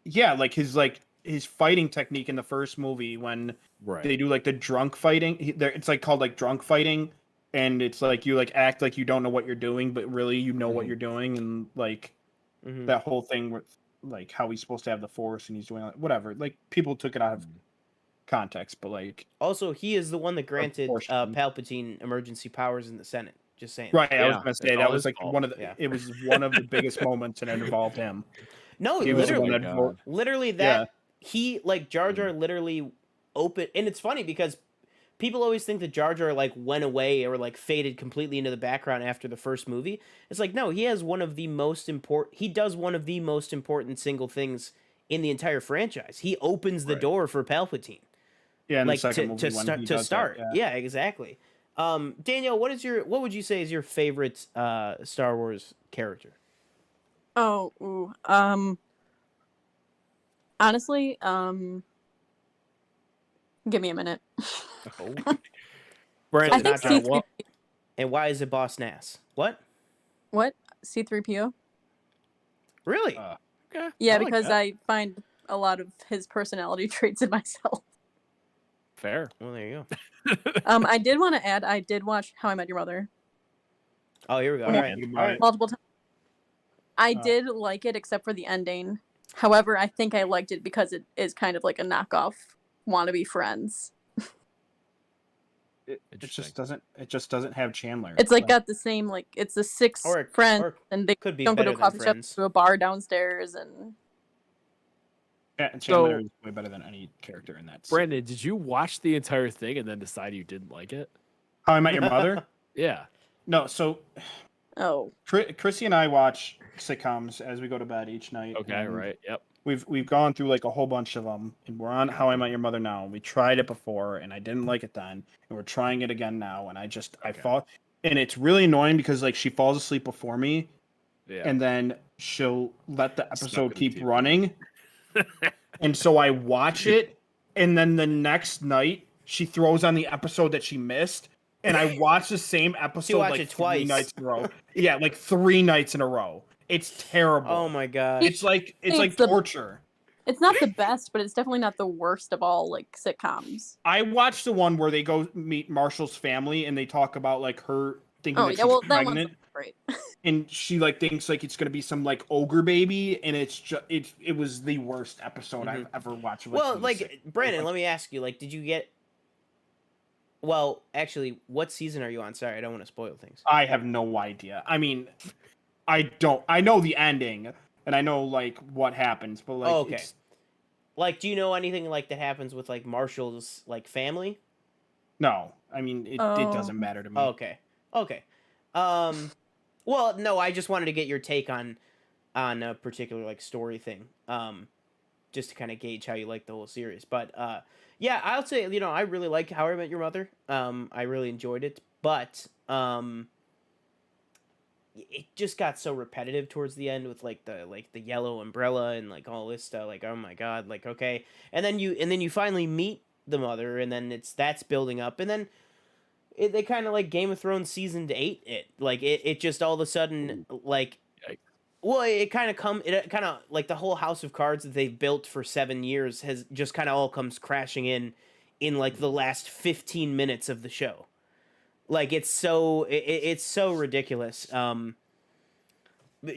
his fighting technique in the first movie when they do the drunk fighting. It's called drunk fighting, and it's you act like you don't know what you're doing, but really you know what you're doing, and that whole thing with how he's supposed to have the Force and he's doing whatever. People took it out of context, but also he is the one that granted Palpatine emergency powers in the Senate. Just saying. Right, I was gonna say that was one of the. It was one of the biggest moments, and it involved him. No, he literally that he Jar Jar literally opened, and it's funny because people always think that Jar Jar went away or faded completely into the background after the first movie. It's no, he has one of the most important. He does one of the most important single things in the entire franchise. He opens the door for Palpatine. Yeah, in the second movie to start. Yeah, exactly. Danielle, what would you say is your favorite Star Wars character? Honestly, give me a minute. Brandon, I think C3PO. And why is it Boss Nass? What? What? C3PO? Really? Yeah, because I find a lot of his personality traits in myself. Fair. Well, there you go. I did want to add, I did watch How I Met Your Mother Oh, here we go. All What do you right. think All about right. it? multiple times. I Oh. did like it, except for the ending. However, I think I liked it because it is kind of like a knockoff wannabe Friends. It Interesting. just doesn't have Chandler. It's like got the same, like, it's the six Or friends, or and they could be don't go to better a than coffee shop, Friends. to a bar downstairs, and Chandler So- is way better than any character in that. Brandon, did you watch the entire thing and then decide you didn't like it? How I Met Your Mother? Yeah. No, so oh, Chrissy and I watch sitcoms as we go to bed each night. Okay. and Right. Yep. We've gone through like a whole bunch of them, and we're on How I Met Your Mother now. We tried it before, and I didn't like it then, and we're trying it again now. And I Okay. fall, and it's really annoying because like she falls asleep before me, Yeah. and then she'll let the Stuck episode with the keep TV. running, and so I watch it, and then the next night she throws on the episode that she missed, and I watch the same episode watch like it 3 twice. nights in a row. Yeah, like 3 nights in a row. It's terrible. Oh my god. It's like It's the- torture. it's not the best, but it's definitely not the worst of all like sitcoms. I watched the one where they go meet Marshall's family and they talk about like her thinking Oh that yeah, she's well that pregnant, one's great. and she like thinks like it's gonna be some like ogre baby, and it's just it was the worst episode I've ever watched. Well, like Brandon, let me ask you, like, did you get? Well, actually, what season are you on? Sorry, I don't want to spoil things. I have no idea. I mean, I know the ending and I know like what happens, but like Oh, okay. it's, Like, do you know anything like that happens with like Marshall's like family? no. I mean, it Oh. doesn't matter to me. Oh, okay. Okay. Well, no, I just wanted to get your take on a particular like story thing. Just to kind of gauge how you like the whole series. But yeah, I'll say, I really like How I Met Your Mother. I really enjoyed it, but it just got so repetitive towards the end with like the yellow umbrella and like all this stuff. Like, oh my god, like, okay. And then you finally meet the mother, and then that's building up, and then they kind of like Game of Thrones season 8 it just all of a sudden like Yikes. well it kind of like the whole House of Cards that they've built for 7 years has just kind of all comes crashing in like the last 15 minutes of the show. Like it's so ridiculous.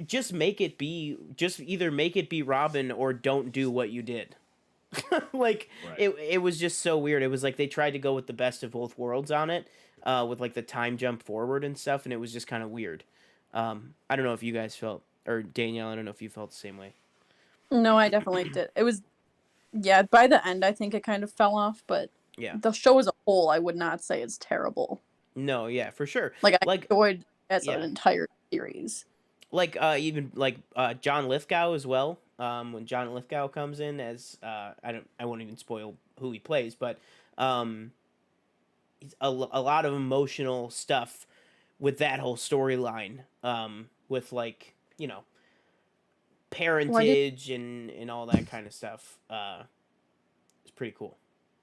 Just either make it be Robin or don't do what you did. Like Right. it was just so weird. It was like they tried to go with the best of both worlds on it, with like the time jump forward and stuff, and it was just kind of weird. I don't know if you guys felt, or Danielle, I don't know if you felt the same way. No, I definitely did. It was, yeah, by the end I think it kind of fell off, but Yeah. the show as a whole I would not say is terrible. No, yeah, for sure. Like I Like- enjoyed as yeah. an entire series. Like even like John Lithgow as well. When John Lithgow comes in as I won't even spoil who he plays, but he's a lot of emotional stuff with that whole storyline, with like parentage and all that kind of stuff. It's pretty cool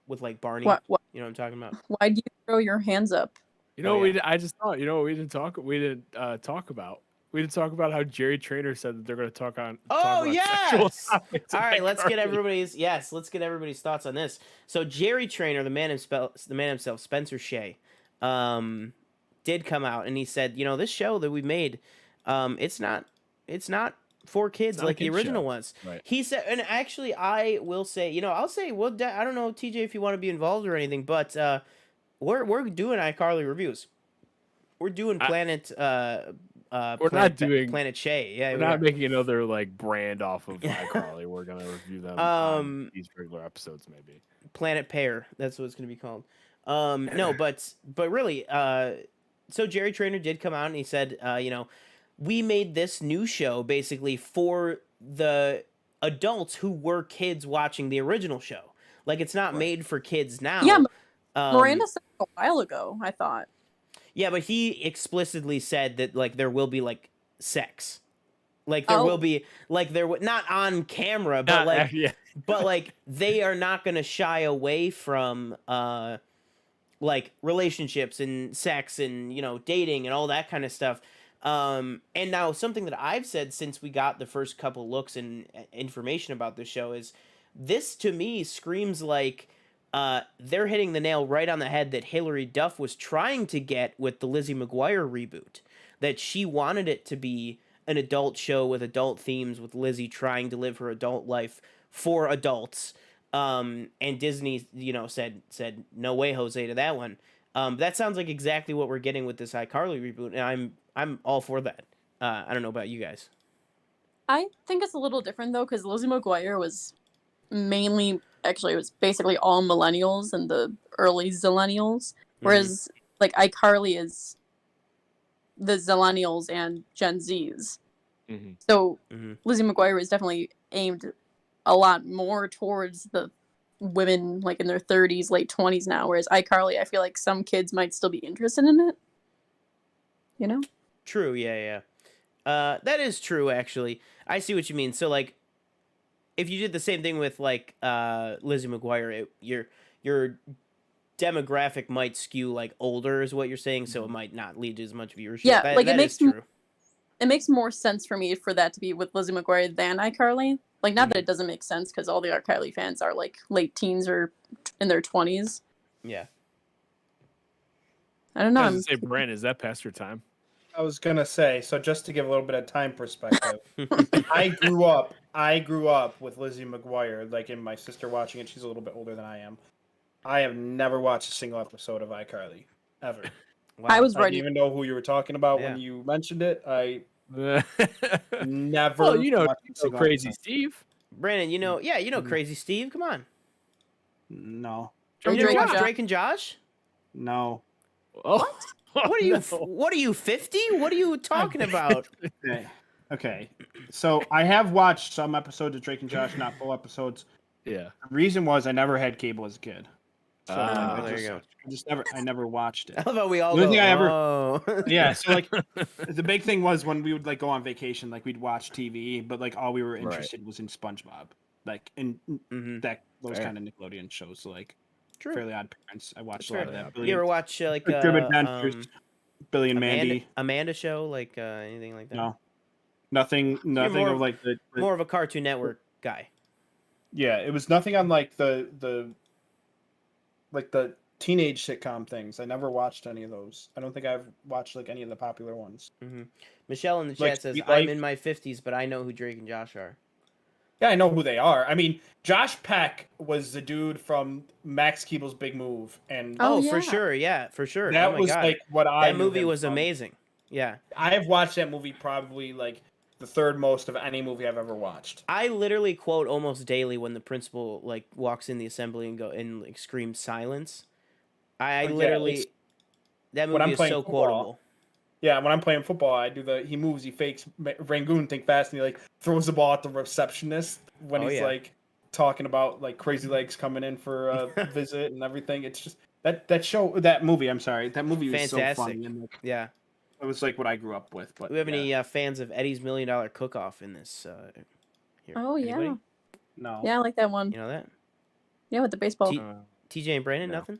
with like Barney. What You know what I'm talking about? why do you throw your hands up? You know Oh, what we yeah. did, I just thought, what we didn't talk about. We didn't talk about how Jerry Trainer said that they're going to talk Oh, about sexual yes! topics All in right, let's get iCarly. everybody's thoughts on this. So Jerry Trainer, the man himself, Spencer Shea, did come out and he said, this show that we made, it's not for kids It's not a like the kid's original show. was. Right. He said, and actually, I will say, I'll say, well, I don't know, TJ, if you want to be involved or anything, but we're doing iCarly reviews. We're doing Planet. We're not doing Planet Shea. Yeah, We're we not are. making another like brand off of iCarly. We're gonna review them on these regular episodes, maybe. Planet Pear. That's what it's gonna be called. No, but really, so Jerry Trainer did come out and he said, we made this new show basically for the adults who were kids watching the original show. Like it's not Right. made for kids now. Yeah, Um, Miranda said it a while ago, I thought. Yeah, but he explicitly said that like there will be like sex. Like there will be like not on camera, but like yeah. but like they are not going to shy away from like relationships and sex and dating and all that kind of stuff. And now something that I've said since we got the first couple looks and information about this show is this to me screams like they're hitting the nail right on the head that Hilary Duff was trying to get with the Lizzie McGuire reboot. That she wanted it to be an adult show with adult themes, with Lizzie trying to live her adult life for adults. And Disney, said no way, Jose, to that one. That sounds like exactly what we're getting with this iCarly reboot, and I'm all for that. I don't know about you guys. I think it's a little different though, because Lizzie McGuire was it was basically all millennials and the early zillennials, whereas like iCarly is the zillennials and Gen Zs. Mm-hmm. So Lizzie McGuire is definitely aimed a lot more towards the women like in their 30s, late 20s now, whereas iCarly, I feel like some kids might still be interested in it. You know? True, yeah. That is true, actually. I see what you mean. So, like, if you did the same thing with, like, Lizzie McGuire, your demographic might skew, like, older is what you're saying, so it might not lead to as much viewership. Yeah, like, that is true. It makes more sense for me for that to be with Lizzie McGuire than iCarly. Like, not that it doesn't make sense, because all the iCarly fans are, like, late teens or in their 20s. Yeah. I don't know. I was going to say, Brent, is that past your time? I was gonna say, so just to give a little bit of time perspective, I grew up with Lizzie McGuire, like in my sister watching it. She's a little bit older than I am. I have never watched a single episode of iCarly ever. Wow. I was I didn't ready. even know who you were talking about when you mentioned it. I never. Well, you know watched a single Crazy episode. Steve. Brandon, you know Crazy Steve. Come on. No, From You never Drake and watched Josh. Drake and Josh? no. Oh. What are you? No. What are you? 50? What are you talking about? Okay. So I have watched some episodes of Drake and Josh, not full episodes. Yeah. The reason was I never had cable as a kid. So there you go. I never watched it. I love how we all The go. only thing I ever- Oh. Yeah, so like the big thing was when we would like go on vacation, like we'd watch TV, but like all we were interested was in SpongeBob, like in those Fair. kind of Nickelodeon shows, so, like True. Fairly Odd Parents. I watched Fair. a lot of that. You ever watch like Crib Adventures, Billy and Mandy? Amanda show, like anything like that? No, nothing more of of- like the More of a Cartoon Network guy. yeah. It was nothing on like the teenage sitcom things. I never watched any of those. I don't think I've watched like any of the popular ones. Michelle in the Like chat says, Sweet "I'm Life? in my 50s, but I know who Drake and Josh are." Yeah, I know who they are. I mean, Josh Peck was the dude from Max Keeble's Big Move, and Oh, for yeah. sure, yeah, for sure. that Oh my was God. like what I that knew movie him was from. amazing. Yeah, I have watched that movie probably like the third most of any movie I've ever watched. I literally quote almost daily when the principal like walks in the assembly and like screams silence. I Yeah, literally that when I'm movie is playing so football, quotable. Yeah, when I'm playing football, I do he moves, he fakes Rangoon think fast, and he like throws the ball at the receptionist when Oh, he's yeah. like talking about like Crazy Legs coming in for a visit and everything. It's just that movie. I'm sorry, that movie was so Fantastic. funny, and like, Yeah. it was like what I grew up with. But Do we have yeah. any fans of Eddie's $1 Million Cook-Off in this? Here? Oh, yeah. Anybody? No, Yeah, I like that one. You know that? Yeah, with the baseball. TJ and Brandon, No. nothing?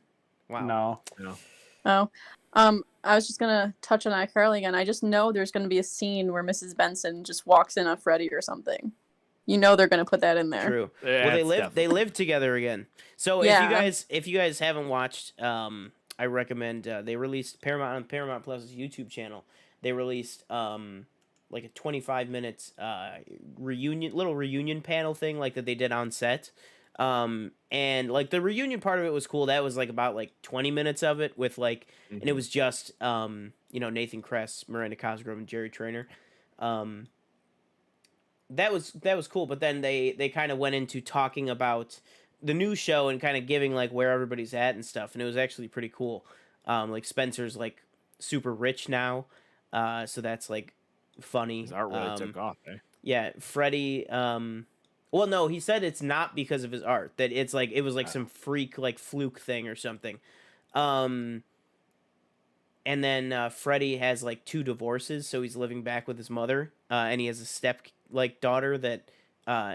Wow. no. Oh. I was just gonna touch on iCarly again. I just know there's gonna be a scene where Mrs. Benson just walks in on Freddy or something. You know they're gonna put that in there. True. Yeah, Well, it's they live together again. So Yeah. if you guys haven't watched, I recommend they released Paramount on Paramount Plus's YouTube channel. They released like a 25 minutes little reunion panel thing like that they did on set. And like the reunion part of it was cool. That was like about like 20 minutes of it with like and it was just Nathan Kress, Miranda Cosgrove, and Jerry Trainer. That was cool, but then they kind of went into talking about the new show and kind of giving like where everybody's at and stuff, and it was actually pretty cool. Like Spencer's like super rich now, so that's like funny. His art really took off, eh? Yeah, Freddie. Well, no, he said it's not because of his art. That it's like it was like some freak like fluke thing or something. And then Freddie has like 2 divorces, so he's living back with his mother, and he has a step like daughter that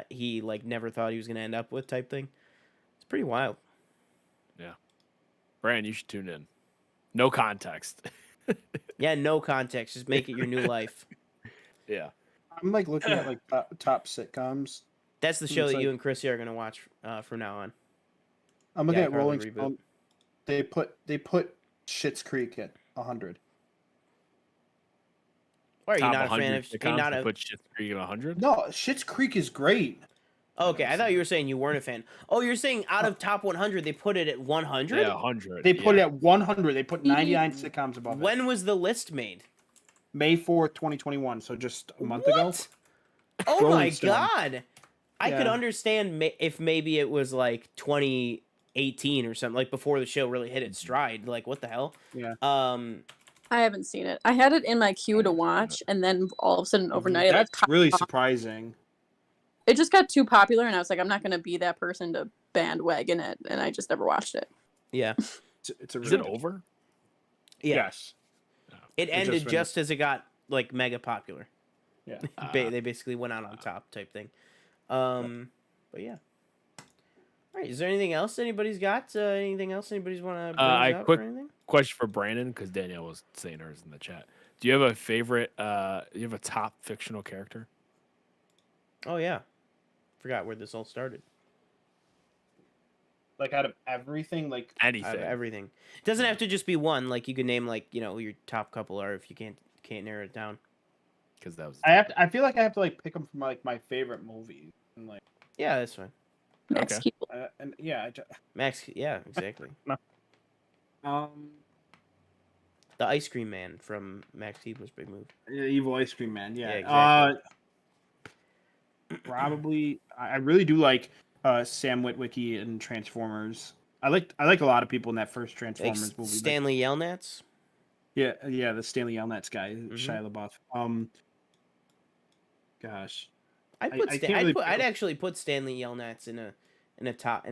he like never thought he was gonna end up with type thing. It's pretty wild. Yeah. Brandon, you should tune in. No context. Yeah, no context, just make it your new life. Yeah. I'm like looking at like top sitcoms, That's the It's show that like- you and Chrissy are gonna watch from now on. I'm looking Yeah, at Carly Rolling reboot. Stone. They put Schitt's Creek at 100. Or are you Top not a fan 100 of? You're sitcoms not to a. put Schitt's Creek at 100. No, Schitt's Creek is great. Okay, I thought you were saying you weren't a fan. Oh, you're saying out of top 100, they put it at 100. Yeah, 100. They put yeah. it at 100. They put 99 sitcoms above it. When was the list made? May 4th, 2021. So just a month ago. What? Oh Rolling my Stone. god! I could Yeah. understand if maybe it was like 2018 or something, like before the show really hit its stride. Like, what the hell? Yeah. I haven't seen it. I had it in my queue to watch, and then all of a sudden overnight, it, like, That's really surprising. it just got too popular, and I was like, I'm not gonna be that person to bandwagon it, and I just never watched it. Yeah. It's a Is really it over? Yeah. Yes. It ended just just as it got like mega popular. Yeah. They basically went out on top type thing. But yeah. All right. Is there anything else anybody's got? Anything else anybody's want to bring up quick- or anything? Question for Brandon, because Danielle was saying hers in the chat. Do you have a favorite? You have a top fictional character? Oh yeah. Forgot where this all started. Like out of everything, like Anything? Everything. It doesn't have to just be one. Like you could name like your top couple are if you can't narrow it down. Because that was. I feel like I have to like pick them from like my favorite movies and like Yeah, that's fine. Max Okay. Keeble. and yeah. Max. Yeah, exactly. The Ice Cream Man from Max Keebler's big move. Evil Ice Cream Man. Yeah. Yeah, Probably. I really do like Sam Witwicky and Transformers. I like a lot of people in that first Like Transformers movie. but- Stanley Yelnats. Yeah, the Stanley Yelnats guy, Mhm. Shia LaBeouf. Gosh, I'd I put. can't really pick I'd a- actually put Stanley Yelnats in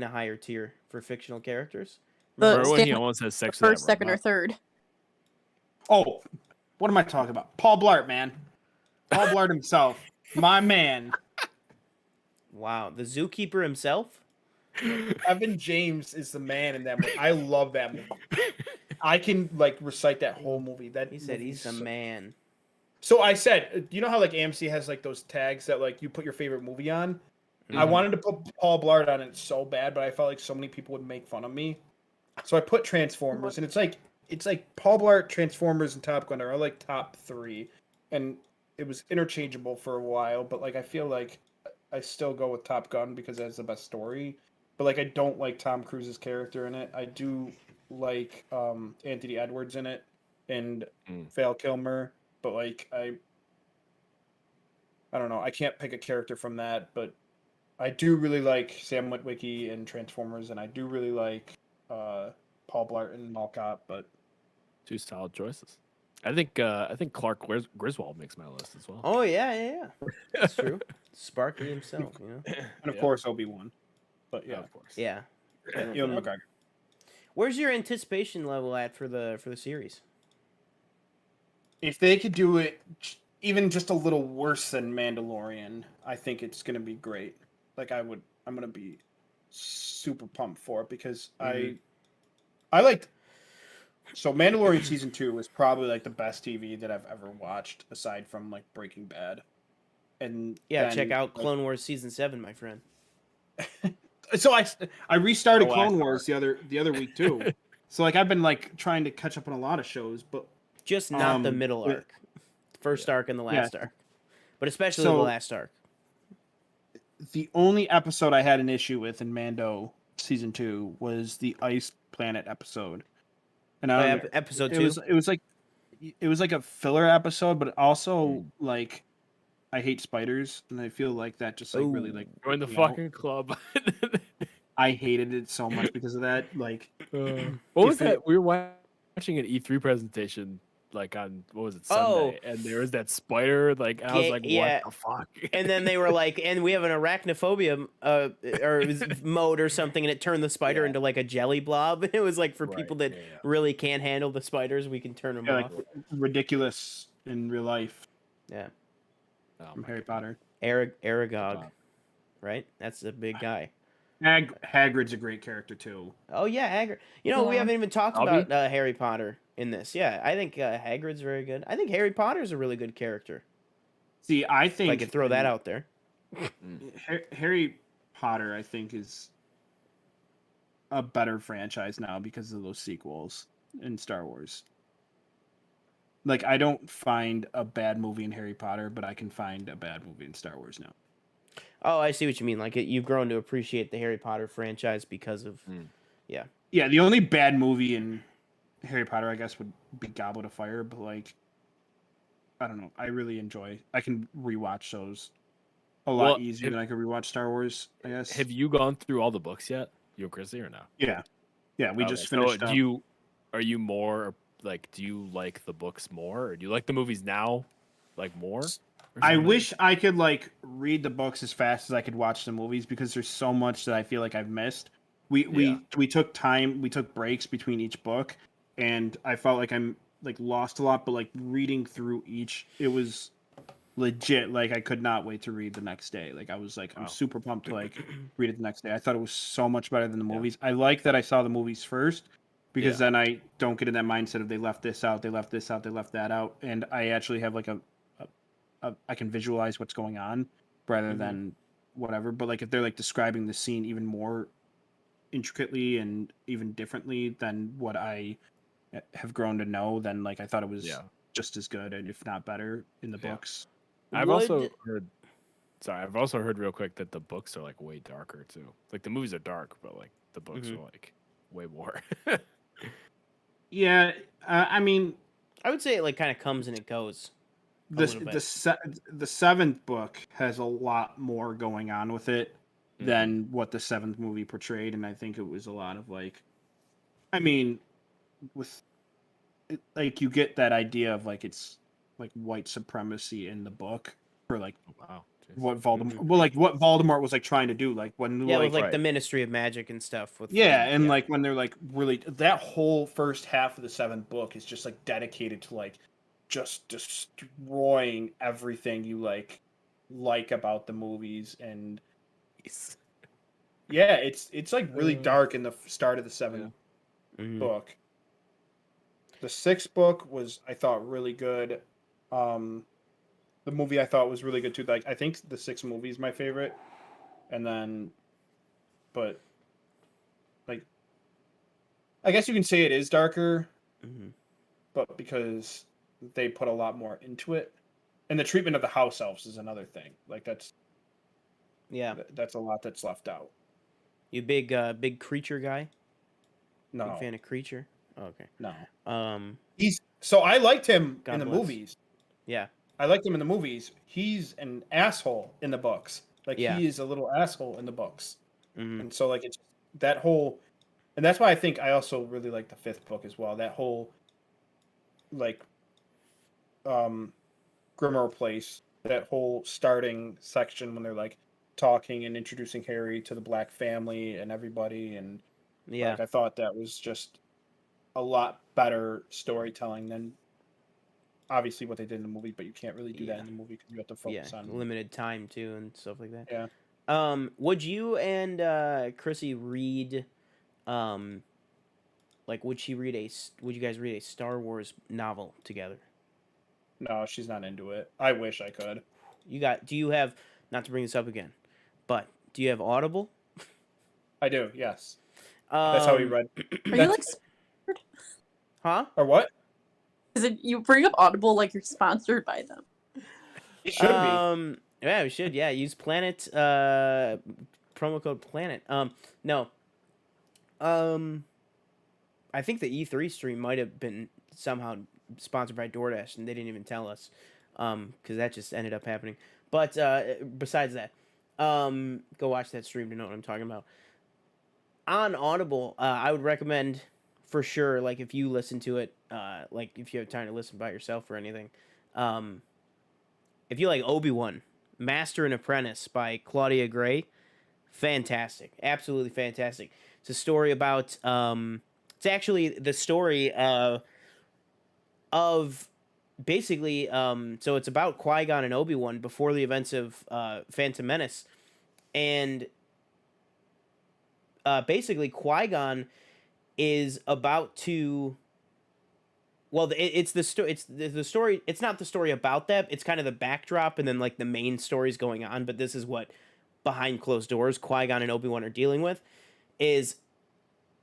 a higher tier for fictional characters. The Remember when he Stan- almost has sex First, with that second, or robot? third. Oh, what am I talking about? Paul Blart, man. Paul Blart himself, my man. Wow, the zookeeper himself. Evan James is the man in that movie. I love that movie. I can like recite that whole movie. That He said he's a movie's so- man. So I said, you know how like AMC has like those tags that like you put your favorite movie on? I Mhm. wanted to put Paul Blart on it so bad, but I felt like so many people would make fun of me. So I put Transformers, and it's like Paul Blart, Transformers, and Top Gun are like top 3, and it was interchangeable for a while. But like I feel like I still go with Top Gun because it has the best story. But like I don't like Tom Cruise's character in it. I do like Anthony Edwards in it and Val Kilmer, but like I don't know. I can't pick a character from that, but I do really like Sam Witwicky in Transformers, and I do really like Paul Blart in Mall Cop. But Two solid choices. I think Clark Griswold makes my list as well. Oh yeah. That's true. Sparky himself, you know. and of Yeah. course Obi-Wan. But yeah, of course. Yeah. Ewan McGregor. Where's your anticipation level at for the series? If they could do it even just a little worse than Mandalorian, I think it's gonna be great. Like I'm gonna be super pumped for it because I liked. So Mandalorian season 2 was probably like the best TV that I've ever watched, aside from like Breaking Bad. And Yeah, then, check out like- Clone Wars season 7, my friend. So I restarted Oh, Clone I- Wars the other week too. So like I've been like trying to catch up on a lot of shows, but Just not the middle but- arc. First arc and the last arc. But especially So- the last arc. the only episode I had an issue with in Mando season 2 was the Ice Planet episode. And Episode 2. it was like a filler episode, but also like I hate spiders, and I feel like that just like really Ooh. like Join the freaked me out. fucking club. I hated it so much because of that. Like What was If it- that? We were watching an E3 presentation, like on what was it Sunday, and there was that spider. Like I was Yeah, like, what yeah. the fuck? And then they were like, and we have an arachnophobia or mode or something, and it turned the spider Yeah. into like a jelly blob. It was like for Right, people that yeah, yeah. really can't handle the spiders, we can turn them yeah, off. like ridiculous in real life Yeah. Oh from my Harry Potter. Aragog, God. right? That's a big guy. Hagrid's a great character too. Oh yeah, Hagrid. You know, we Yeah. haven't even talked Dobby? about Harry Potter in this. Yeah, I think Hagrid's very good. I think Harry Potter's a really good character. See, I If think I could throw that out there. Harry Potter, I think, is a better franchise now because of those sequels in Star Wars. Like, I don't find a bad movie in Harry Potter, but I can find a bad movie in Star Wars now. Oh, I see what you mean. Like you've grown to appreciate the Harry Potter franchise because of, yeah. Yeah, the only bad movie in Harry Potter, I guess, would be Goblet of Fire, but like, I don't know. I really enjoy. I can rewatch those a lot easier than I could rewatch Star Wars, I guess. Have you gone through all the books yet, you and Chrissy, or no? Yeah, we Okay, just finished. So are you more like? Do you like the books more, or do you like the movies now, like more? I wish I could like read the books as fast as I could watch the movies because there's so much that I feel like I've missed. We took time, we took breaks between each book, and I felt like I'm like lost a lot. But like reading through each, it was legit. Like I could not wait to read the next day. Like I was like, I'm super pumped to like read it the next day. I thought it was so much better than the movies. I like that I saw the movies first because then I don't get in that mindset of they left this out, they left this out, they left that out, and I actually have like I can visualize what's going on rather than whatever. But like if they're like describing the scene even more intricately and even differently than what I have grown to know, then like I thought it was just as good and if not better in the books. I've also heard real quick that the books are like way darker too. Like the movies are dark, but like the books are like way more. Yeah, I mean, I would say it like kind of comes and it goes. The seventh book has a lot more going on with it than what the seventh movie portrayed, and I think it was a lot of like, I mean, with like you get that idea of like it's like white supremacy in the book for like what Voldemort what Voldemort was like trying to do, like when with like the Ministry of Magic and stuff with like when they're like really that whole first half of the seventh book is just like dedicated to like just destroying everything you like about the movies. And yeah, it's like really dark in the start of the seventh book. The sixth book was, I thought, really good. The movie I thought was really good too. Like I think the sixth movie is my favorite, and then, but like, I guess you can say it is darker, but because they put a lot more into it, and the treatment of the house elves is another thing. Like that's a lot that's left out. You big creature guy? No. Big fan of creature? Oh, okay. No. So I liked him in the movies. Yeah. I liked him in the movies. He's an asshole in the books. Like he is a little asshole in the books. And so like it's that whole, and that's why I think I also really like the fifth book as well. That whole like Grimmauld Place, that whole starting section when they're like talking and introducing Harry to the Black family and everybody, and like I thought that was just a lot better storytelling than obviously what they did in the movie, but you can't really do that in the movie because you have to focus on limited time too and stuff like that. Yeah. Would you and Chrissy read like would you guys read a Star Wars novel together? No, she's not into it. I wish I could. Do you have, not to bring this up again, but do you have Audible? I do, yes. That's how we read. Are you like sponsored? Huh? Or what? Is it you bring up Audible like you're sponsored by them? It should be. Yeah, we should. Yeah, use Planet. Promo code Planet. No. I think the E3 stream might have been somehow sponsored by DoorDash, and they didn't even tell us, because that just ended up happening. But besides that, go watch that stream to know what I'm talking about. On Audible, I would recommend for sure, like if you listen to it, like if you have time to listen by yourself or anything, if you like Obi-Wan, Master and Apprentice by Claudia Gray, fantastic, absolutely fantastic. It's a story about, it's actually the story of basically, so it's about Qui-Gon and Obi-Wan before the events of Phantom Menace, and basically Qui-Gon is about to well, it's the story. It's the story. It's not the story about that. It's kind of the backdrop, and then like the main story's going on. But this is what behind closed doors Qui-Gon and Obi-Wan are dealing with. Is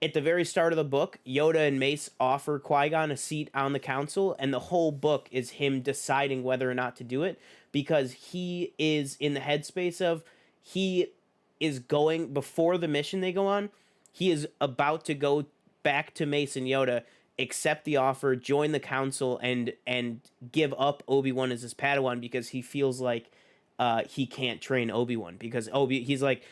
at the very start of the book, Yoda and Mace offer Qui-Gon a seat on the council, and the whole book is him deciding whether or not to do it because he is in the headspace of he is going before the mission they go on. He is about to go back to Mace and Yoda, accept the offer, join the council, and give up Obi-Wan as his Padawan because he feels like he can't train Obi-Wan because he's like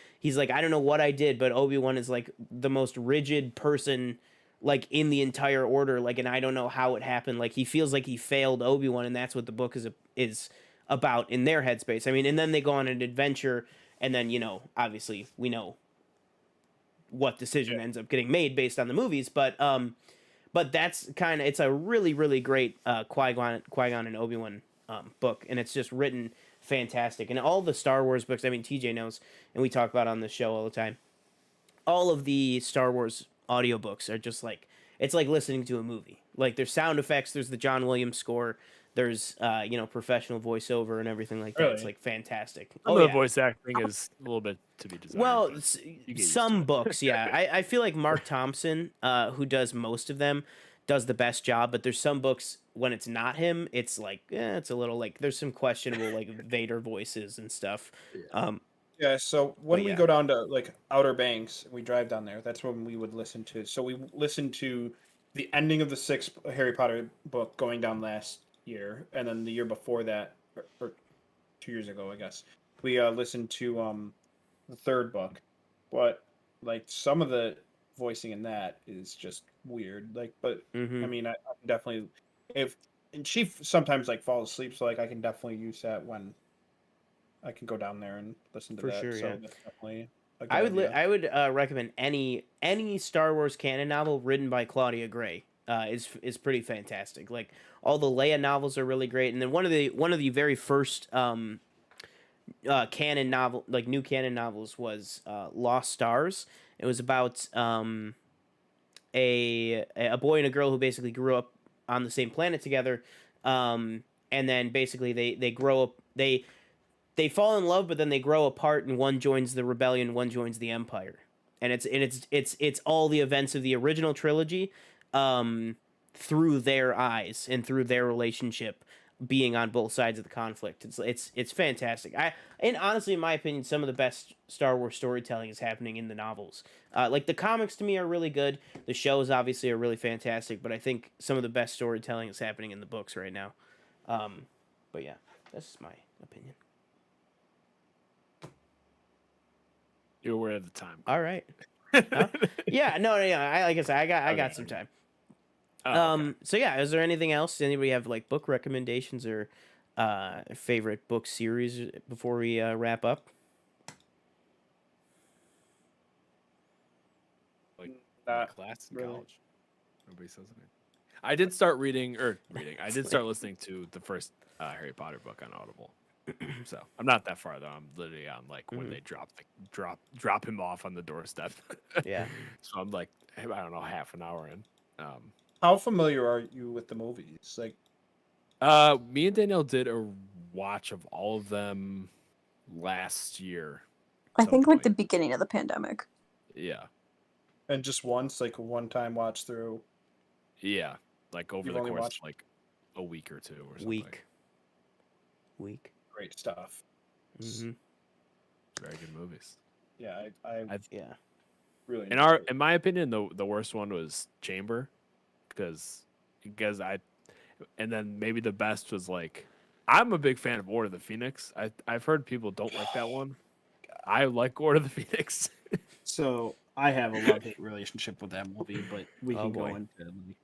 I don't know what I did, but Obi-Wan is like the most rigid person like in the entire order, like, and I don't know how it happened. Like he feels like he failed Obi-Wan, and that's what the book is about in their headspace. I mean, and then they go on an adventure, and then obviously we know what decision ends up getting made based on the movies, but that's kind of it's a really great Qui-Gon and Obi-Wan book, and it's just written fantastic. And all the Star Wars books, I mean, TJ knows, and we talk about on the show all the time. All of the Star Wars audiobooks are just like it's like listening to a movie. Like there's sound effects, there's the John Williams score, there's professional voiceover and everything like that. Really? It's like fantastic. Some of the voice acting is a little bit to be desired. Well, but you get used to some it. books, yeah. I feel like Mark Thompson, who does most of them, does the best job. But there's some books when it's not him, it's like it's a little like there's some questionable like Vader voices and stuff. Yeah, so when But we yeah. go down to like Outer Banks, we drive down there. That's when we would listen to. So we listened to the ending of the sixth Harry Potter book going down last year, and then the year before that, or 2 years ago, I guess, we listened to the third book. But like some of the voicing in that is just weird. Like, but Mhm. I mean, I can definitely and she sometimes like falls asleep, so like I can definitely use that when I can go down there and listen to For that. sure, So yeah. that's definitely a good I would idea. I would recommend any Star Wars canon novel written by Claudia Gray. Is pretty fantastic. Like all the Leia novels are really great, and then one of the very first canon novel, like new canon novels, was Lost Stars. It was about a boy and a girl who basically grew up on the same planet together, and then basically they grow up they fall in love, but then they grow apart, and one joins the rebellion, one joins the empire, and it's all the events of the original trilogy, through their eyes and through their relationship being on both sides of the conflict. It's fantastic. And honestly, in my opinion, some of the best Star Wars storytelling is happening in the novels. Like the comics to me are really good. The shows obviously are really fantastic, but I think some of the best storytelling is happening in the books right now. But yeah, that's my opinion. You're aware of the time. All right. Huh? Yeah, no, like I said, I got some time. Oh, okay. So yeah, is there anything else? Anybody have like book recommendations or favorite book series before we wrap up? Like Not class in really. college. Nobody says anything. I did start reading. I did start listening to the first Harry Potter book on Audible. So I'm not that far though. I'm literally on like when they drop him off on the doorstep. Yeah. So I'm like I don't know, half an hour in. How familiar are you with the movies? Like, Me and Danielle did a watch of all of them last year. I some think like the point. beginning of the pandemic. Yeah, and just once, like a one-time watch through. yeah, like over You've the only course watched- of like a week or two or something. Week. Great stuff. Mm-hmm. Very good movies. Yeah, I Yeah. really. In my opinion, the worst one was Chamber, because and then maybe the best was like, I'm a big fan of Order of the Phoenix. I've heard people don't like that one. I like Order of the Phoenix. So I have a love-hate relationship with that movie, but we Oh, can go boy. into like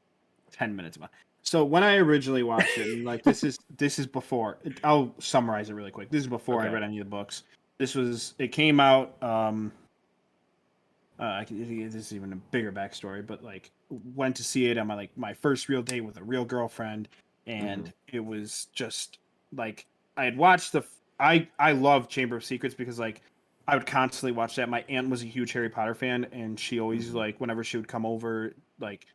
10 minutes about. So when I originally watched it, and like this is before. I'll summarize it really quick. This is before I Okay. read any of the books. It came out. This is even a bigger backstory, but like went to see it on my first real date with a real girlfriend, and it was just like I had watched I love Chamber of Secrets because like I would constantly watch that. My aunt was a huge Harry Potter fan, and she always like whenever she would come over, like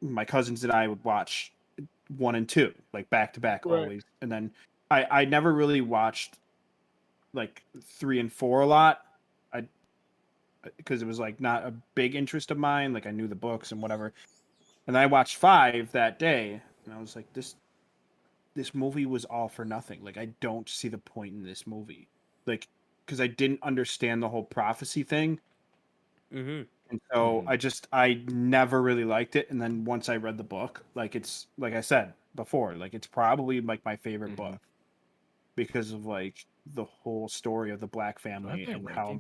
my cousins and I would watch 1 and 2 like back to back Right. always, and then I never really watched like 3 and 4 a lot. I because it was like not a big interest of mine. Like I knew the books and whatever, and I watched 5 that day, and I was like, this movie was all for nothing. Like I don't see the point in this movie, like because I didn't understand the whole prophecy thing. Mm-hmm. And so I never really liked it. And then once I read the book, like it's like I said before, like it's probably like my favorite book because of like the whole story of the Black family and how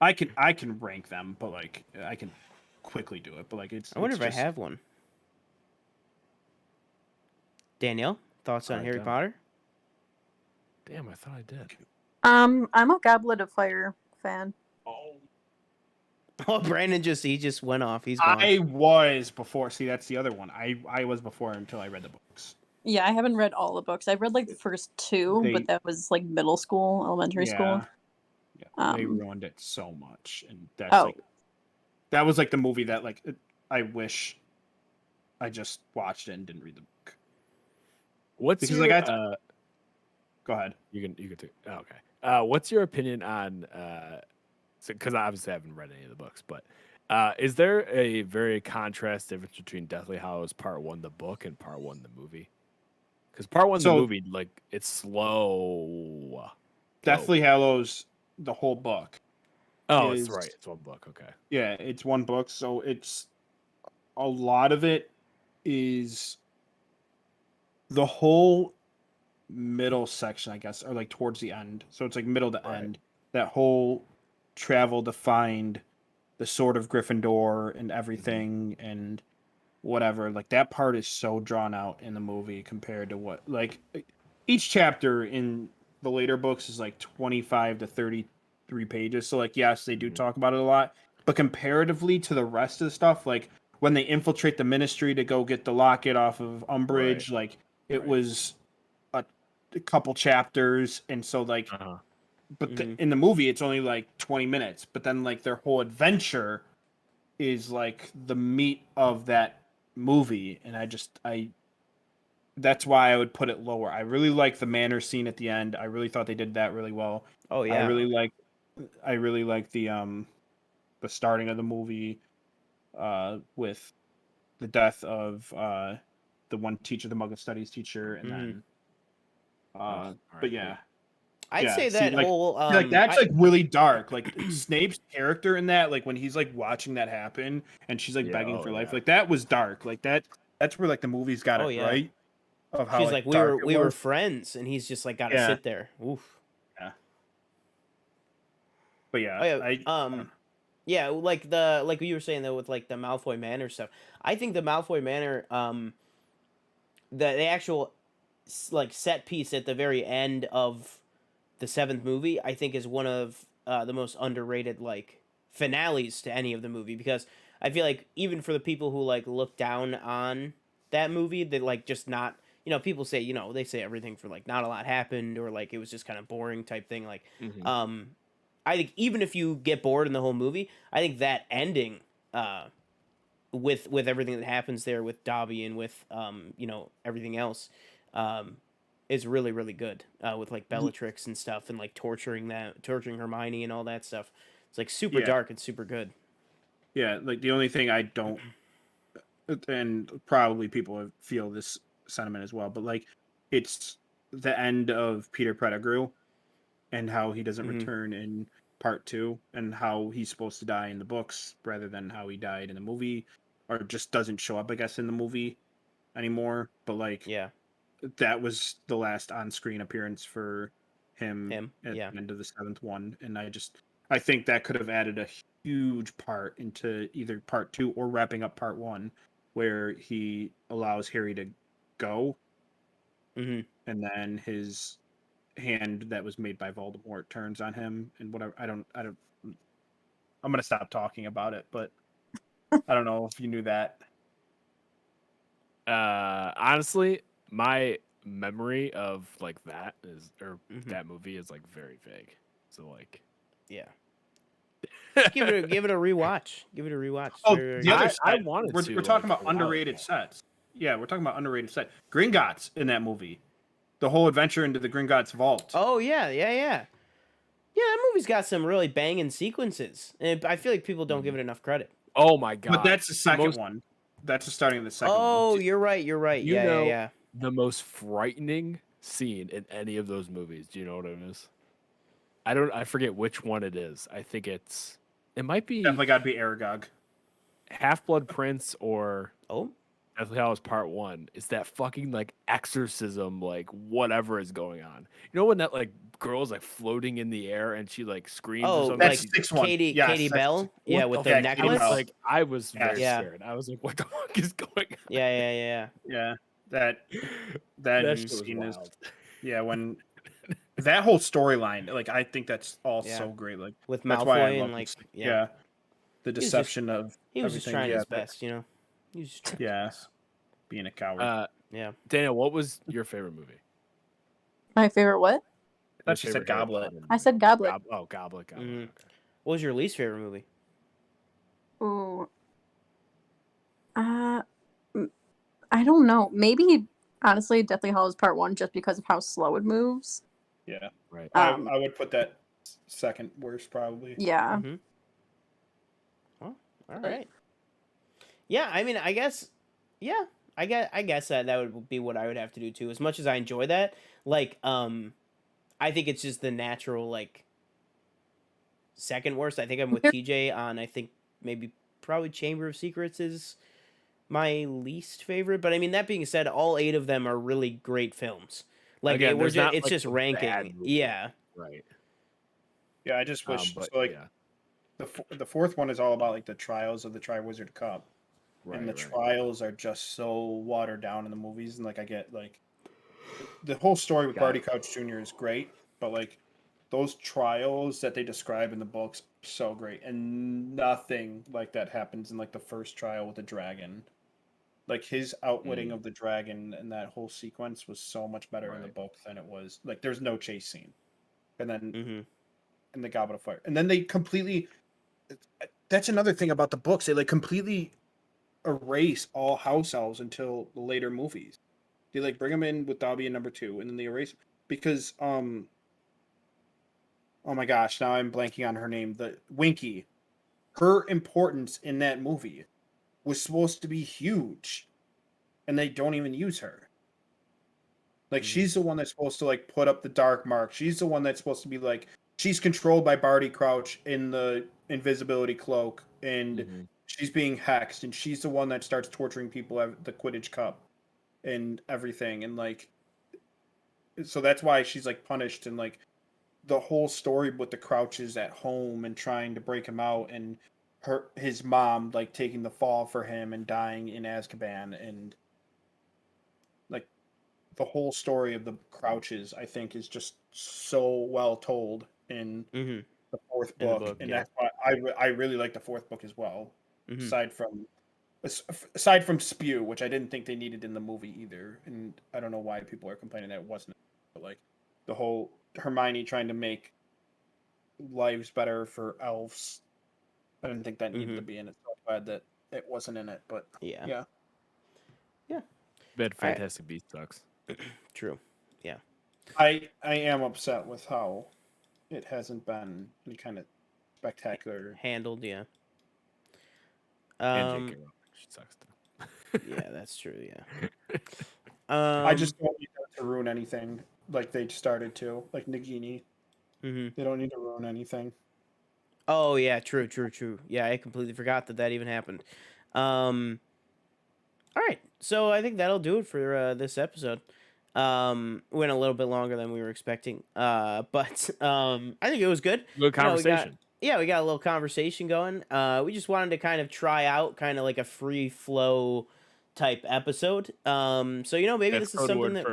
I can rank them, but like I can quickly do it. But like I wonder if I have one. Danielle, thoughts on Harry Potter? Damn, I thought I did. I'm a Goblet of Fire fan. Oh, Brandon he just went off. He's gone. I was before. See, that's the other one. I was before until I read the books. Yeah, I haven't read all the books. I've read like the first 2, but that was like middle school, elementary school. Yeah, they ruined it so much, and that's that was like the movie that like I wish I just watched it and didn't read the book. What's your go ahead. You can do. Oh, okay. What's your opinion on because I obviously haven't read any of the books, but is there a very contrast difference between Deathly Hallows Part 1 the book and Part 1 the movie? Because Part 1 the movie, like it's slow. Deathly Hallows, the whole book. Oh, it's right. It's one book. Okay. Yeah, it's one book, so it's a lot of it is the whole middle section, I guess, or like towards the end. So it's like middle to end. That whole travel to find the Sword of Gryffindor and everything and whatever. Like that part is so drawn out in the movie compared to what like each chapter in the later books is like 25 to 33 pages. So like yes, they do talk about it a lot, but comparatively to the rest of the stuff, like when they infiltrate the Ministry to go get the locket off of Umbridge, like it was a couple chapters, and so like but in the movie it's only like 20 minutes, but then like their whole adventure is like the meat of that movie, and I that's why I would put it lower. I really like the manor scene at the end. I really thought they did that really well. Oh yeah. I really like the starting of the movie with the death of the one teacher, the Muggle Studies teacher, and then but yeah. I'd say that whole like that's like really dark. Like Snape's character in that, like when he's like watching that happen and she's like begging for life, like that was dark. Like that's where like the movies got it right. Of how she's like we were friends, and he's just like got to sit there. Oof. Yeah. But yeah, yeah, like what you were saying though with like the Malfoy Manor stuff. I think the Malfoy Manor, the actual like set piece at the very end of the 7th movie, I think is one of the most underrated like finales to any of the movie, because I feel like even for the people who like look down on that movie, they like just not, people say, they say everything for like not a lot happened, or like it was just kind of boring type thing. Like, I think even if you get bored in the whole movie, I think that ending, with everything that happens there with Dobby and with everything else, is really, really good, with like Bellatrix and stuff, and like torturing Hermione and all that stuff. It's like super dark and super good. Yeah, like the only thing I don't, and probably people feel this sentiment as well, but like it's the end of Peter Pettigrew and how he doesn't return in part 2, and how he's supposed to die in the books rather than how he died in the movie, or just doesn't show up, I guess, in the movie anymore. But like, that was the last on-screen appearance for him at the end of the 7th one, and I think that could have added a huge part into either part 2 or wrapping up part 1, where he allows Harry to go, and then his hand that was made by Voldemort turns on him, and whatever. I'm gonna stop talking about it, but I don't know if you knew that. Honestly, my memory of like that is, or that movie is like very vague. So like, Give it a rewatch. Give it a rewatch. It's Oh, very, very the other good. set. I wanted we're, to, we're talking like, about a while underrated ago. sets. Yeah, we're talking about underrated set. Gringotts in that movie. The whole adventure into the Gringotts vault. Oh yeah. Yeah, that movie's got some really banging sequences, and I feel like people don't give it enough credit. Oh my god! But that's the second most, one. That's the starting of the second Oh, one. you're right. You're right. You Yeah, know yeah. the most frightening scene in any of those movies. Do you know what it is? I forget which one it is. I think it might be Definitely got to be Aragog. Half-Blood Prince or Oh, Deathly Hallows Part 1. It's that fucking like exorcism, like whatever is going on. You know when that like girl's like floating in the air and she like screams or oh, something? That's like sixth one. Katie Yes, Katie that's- Bell. Yeah, What with the the fuck? necklace. Bell. Like I was very Yeah. scared. I was like, what the fuck is going on? Yeah. Yeah, That that shit was scene is. wild. Yeah, when that whole storyline, like I think that's all Yeah. so great. Like With that's why I Malfoy love and like this. yeah. The was just- deception of He was just everything. trying Yeah, his that- best, you know. He was just trying Yeah. his best. being a coward. Yeah. Daniel, what was your favorite movie? My favorite what? I thought she Your said favorite Harry Goblet. Potter I movie? said Goblet. Goblet. Mhm. Okay. What was your least favorite movie? Ooh. Uh, mm, I don't know. Maybe honestly, Deathly Hallows Part 1, just because of how slow it moves. Yeah, Right. Um, I would put that second worst probably. Yeah. Mm-hmm. Well, all right. Yeah, I mean, I guess. Yeah, I guess that would be what I would have to do too. As much as I enjoy that, like, I think it's just the natural like second worst. I think I'm with TJ on. I think maybe probably Chamber of Secrets is my least favorite. But I mean, that being said, all 8 of them are really great films. Like Again, we're there's not, it's like, just a bad ranking. movie. Yeah. Right. Yeah, I just wish But so like yeah. the fourth one is all about like the trials of the Triwizard Cup. Right, And the right. trials are just so watered down in the movies, and like I get like the whole story with Got Barty it. Crouch Jr. is great, but like those trials that they describe in the books are so great, and nothing like that happens in like the first trial with the dragon. Like his outwitting of the dragon and that whole sequence was so much better in the Right. book than it was. Like there's no chase scene, and then Mm-hmm. in the Goblet of Fire, and then they completely. That's another thing about the books. They like completely erase all house elves until the later movies. They like bring them in with Dobby in number 2, and then they erase because oh my gosh, now I'm blanking on her name. The Winky, her importance in that movie was supposed to be huge, and they don't even use her. Like she's the one that's supposed to like put up the dark mark. She's the one that's supposed to be like she's controlled by Barty Crouch in the invisibility cloak, and she's being hexed, and she's the one that starts torturing people at the Quidditch Cup and everything, and like so that's why she's like punished, and like the whole story with the Crouches at home and trying to break him out, and his mom like taking the fall for him and dying in Azkaban, and like the whole story of the Crouches I think is just so well told in Mm-hmm. the fourth In the book, book, and yeah. that's why I really like the fourth book as well. Mm-hmm. Aside from Spew, which I didn't think they needed in the movie either, and I don't know why people are complaining that it wasn't. But like the whole Hermione trying to make lives better for elves, I didn't think that needed to be in it. So I'm glad that it wasn't in it. But Yeah. yeah, But Fantastic Beasts sucks. True. Yeah. I am upset with how it hasn't been any kind of spectacular. Handled. Yeah. And J.K. Rowling, she sucks too. Yeah, that's true. Yeah. I just don't need them to ruin anything like they started to, like Nagini. Mm-hmm. They don't need to ruin anything. Oh yeah, true. Yeah, I completely forgot that even happened. All right, so I think that'll do it for this episode. Went a little bit longer than we were expecting, but I think it was good. Good conversation. We got a little conversation going. We just wanted to kind of try out kind of like a free flow type episode. So maybe That's this is something that.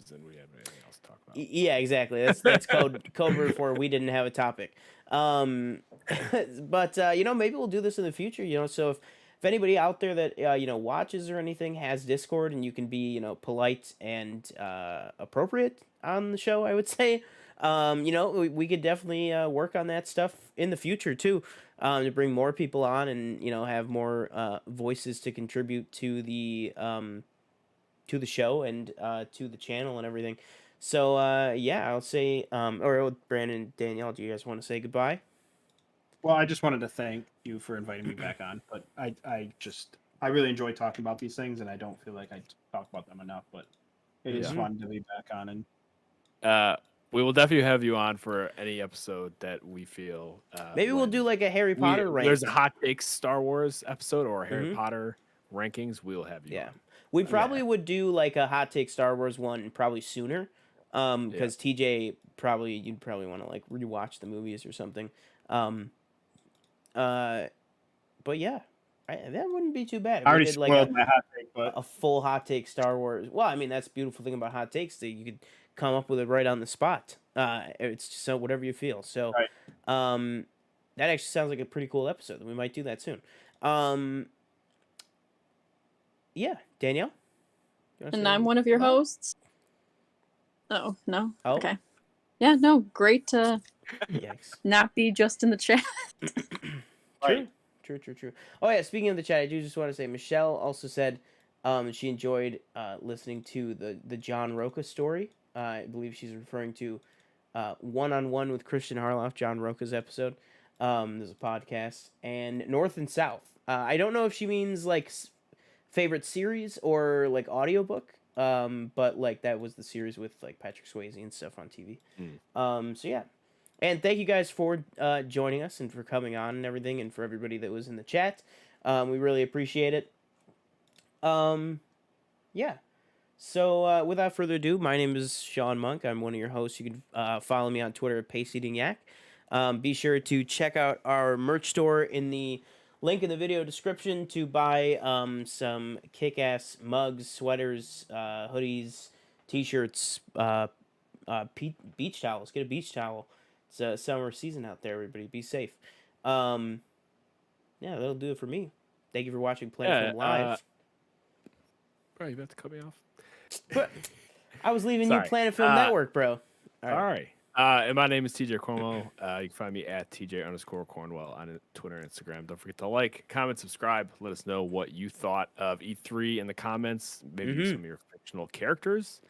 Then we have anything else to talk about. Yeah, exactly. That's code word for we didn't have a topic. But maybe we'll do this in the future. So if anybody out there that watches or anything has Discord and you can be polite and appropriate on the show, I would say you know, we could definitely work on that stuff in the future too, to bring more people on and you know have more voices to contribute to the show and to the channel and everything. So yeah, I'll say or Brandon and Danielle, do you guys want to say goodbye? Well, I just wanted to thank you for inviting me back on, but I really enjoy talking about these things, and I don't feel like I talk about them enough. But it is Yeah. fun to be back on, and We will definitely have you on for any episode that we feel. Maybe we'll do like a Harry Potter rank. There's a hot takes Star Wars episode or a Harry Mhm. Potter rankings. We will have you Yeah. on. We probably would do like a hot take Star Wars one probably sooner. Because TJ you'd probably want to like rewatch the movies or something. But yeah, that wouldn't be too bad. If I we already did like spoiled my hot take. But a full hot take Star Wars. Well, I mean that's the beautiful thing about hot takes that you could come up with it right on the spot. It's just so whatever you feel. So, Right. that actually sounds like a pretty cool episode. We might do that soon. Yeah, Danielle. You wanna And say I'm one of your goodbye? hosts. Oh, no. Oh. Okay. Yeah, no, great to Yikes. not be just in the chat. True. True. Oh yeah, speaking of the chat, I do just want to say Michelle also said she enjoyed listening to the John Roca story. I believe she's referring to One-on-One with Christian Harloff, John Roca's episode. There's a podcast. And North and South. I don't know if she means like favorite series or like audiobook. But like that was the series with like Patrick Swayze and stuff on TV. So yeah. And thank you guys for joining us and for coming on and everything, and for everybody that was in the chat. We really appreciate it. Yeah. So without further ado, my name is Sean Monk. I'm one of your hosts. You can follow me on Twitter at PaceEatingYak. Be sure to check out our merch store in the link in the video description to buy some kick-ass mugs, sweaters, hoodies, t-shirts, beach towels. Get a beach towel. It's a summer season out there, everybody. Be safe. Yeah, that'll do it for me. Thank you for watching Planet Film Live. Bro, you about to cut me off? But I was leaving Sorry. you Planet Film Network, bro. All right. And my name is TJ Cornwell. You can find me at TJ_Cornwell on Twitter and Instagram. Don't forget to like, comment, subscribe. Let us know what you thought of E3 in the comments. Maybe some of your fictional characters.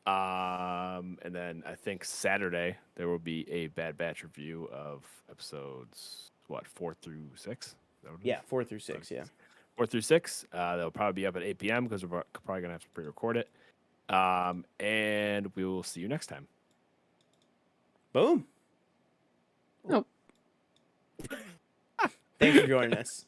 And then I think Saturday there will be a Bad Batch review of episodes 4 through 6. Yeah, 4 through 6. Yeah, 4 through 6. They'll probably be up at 8 p.m. because we're probably gonna have to pre-record it. And we will see you next time. Boom. Oh. Thanks for joining us.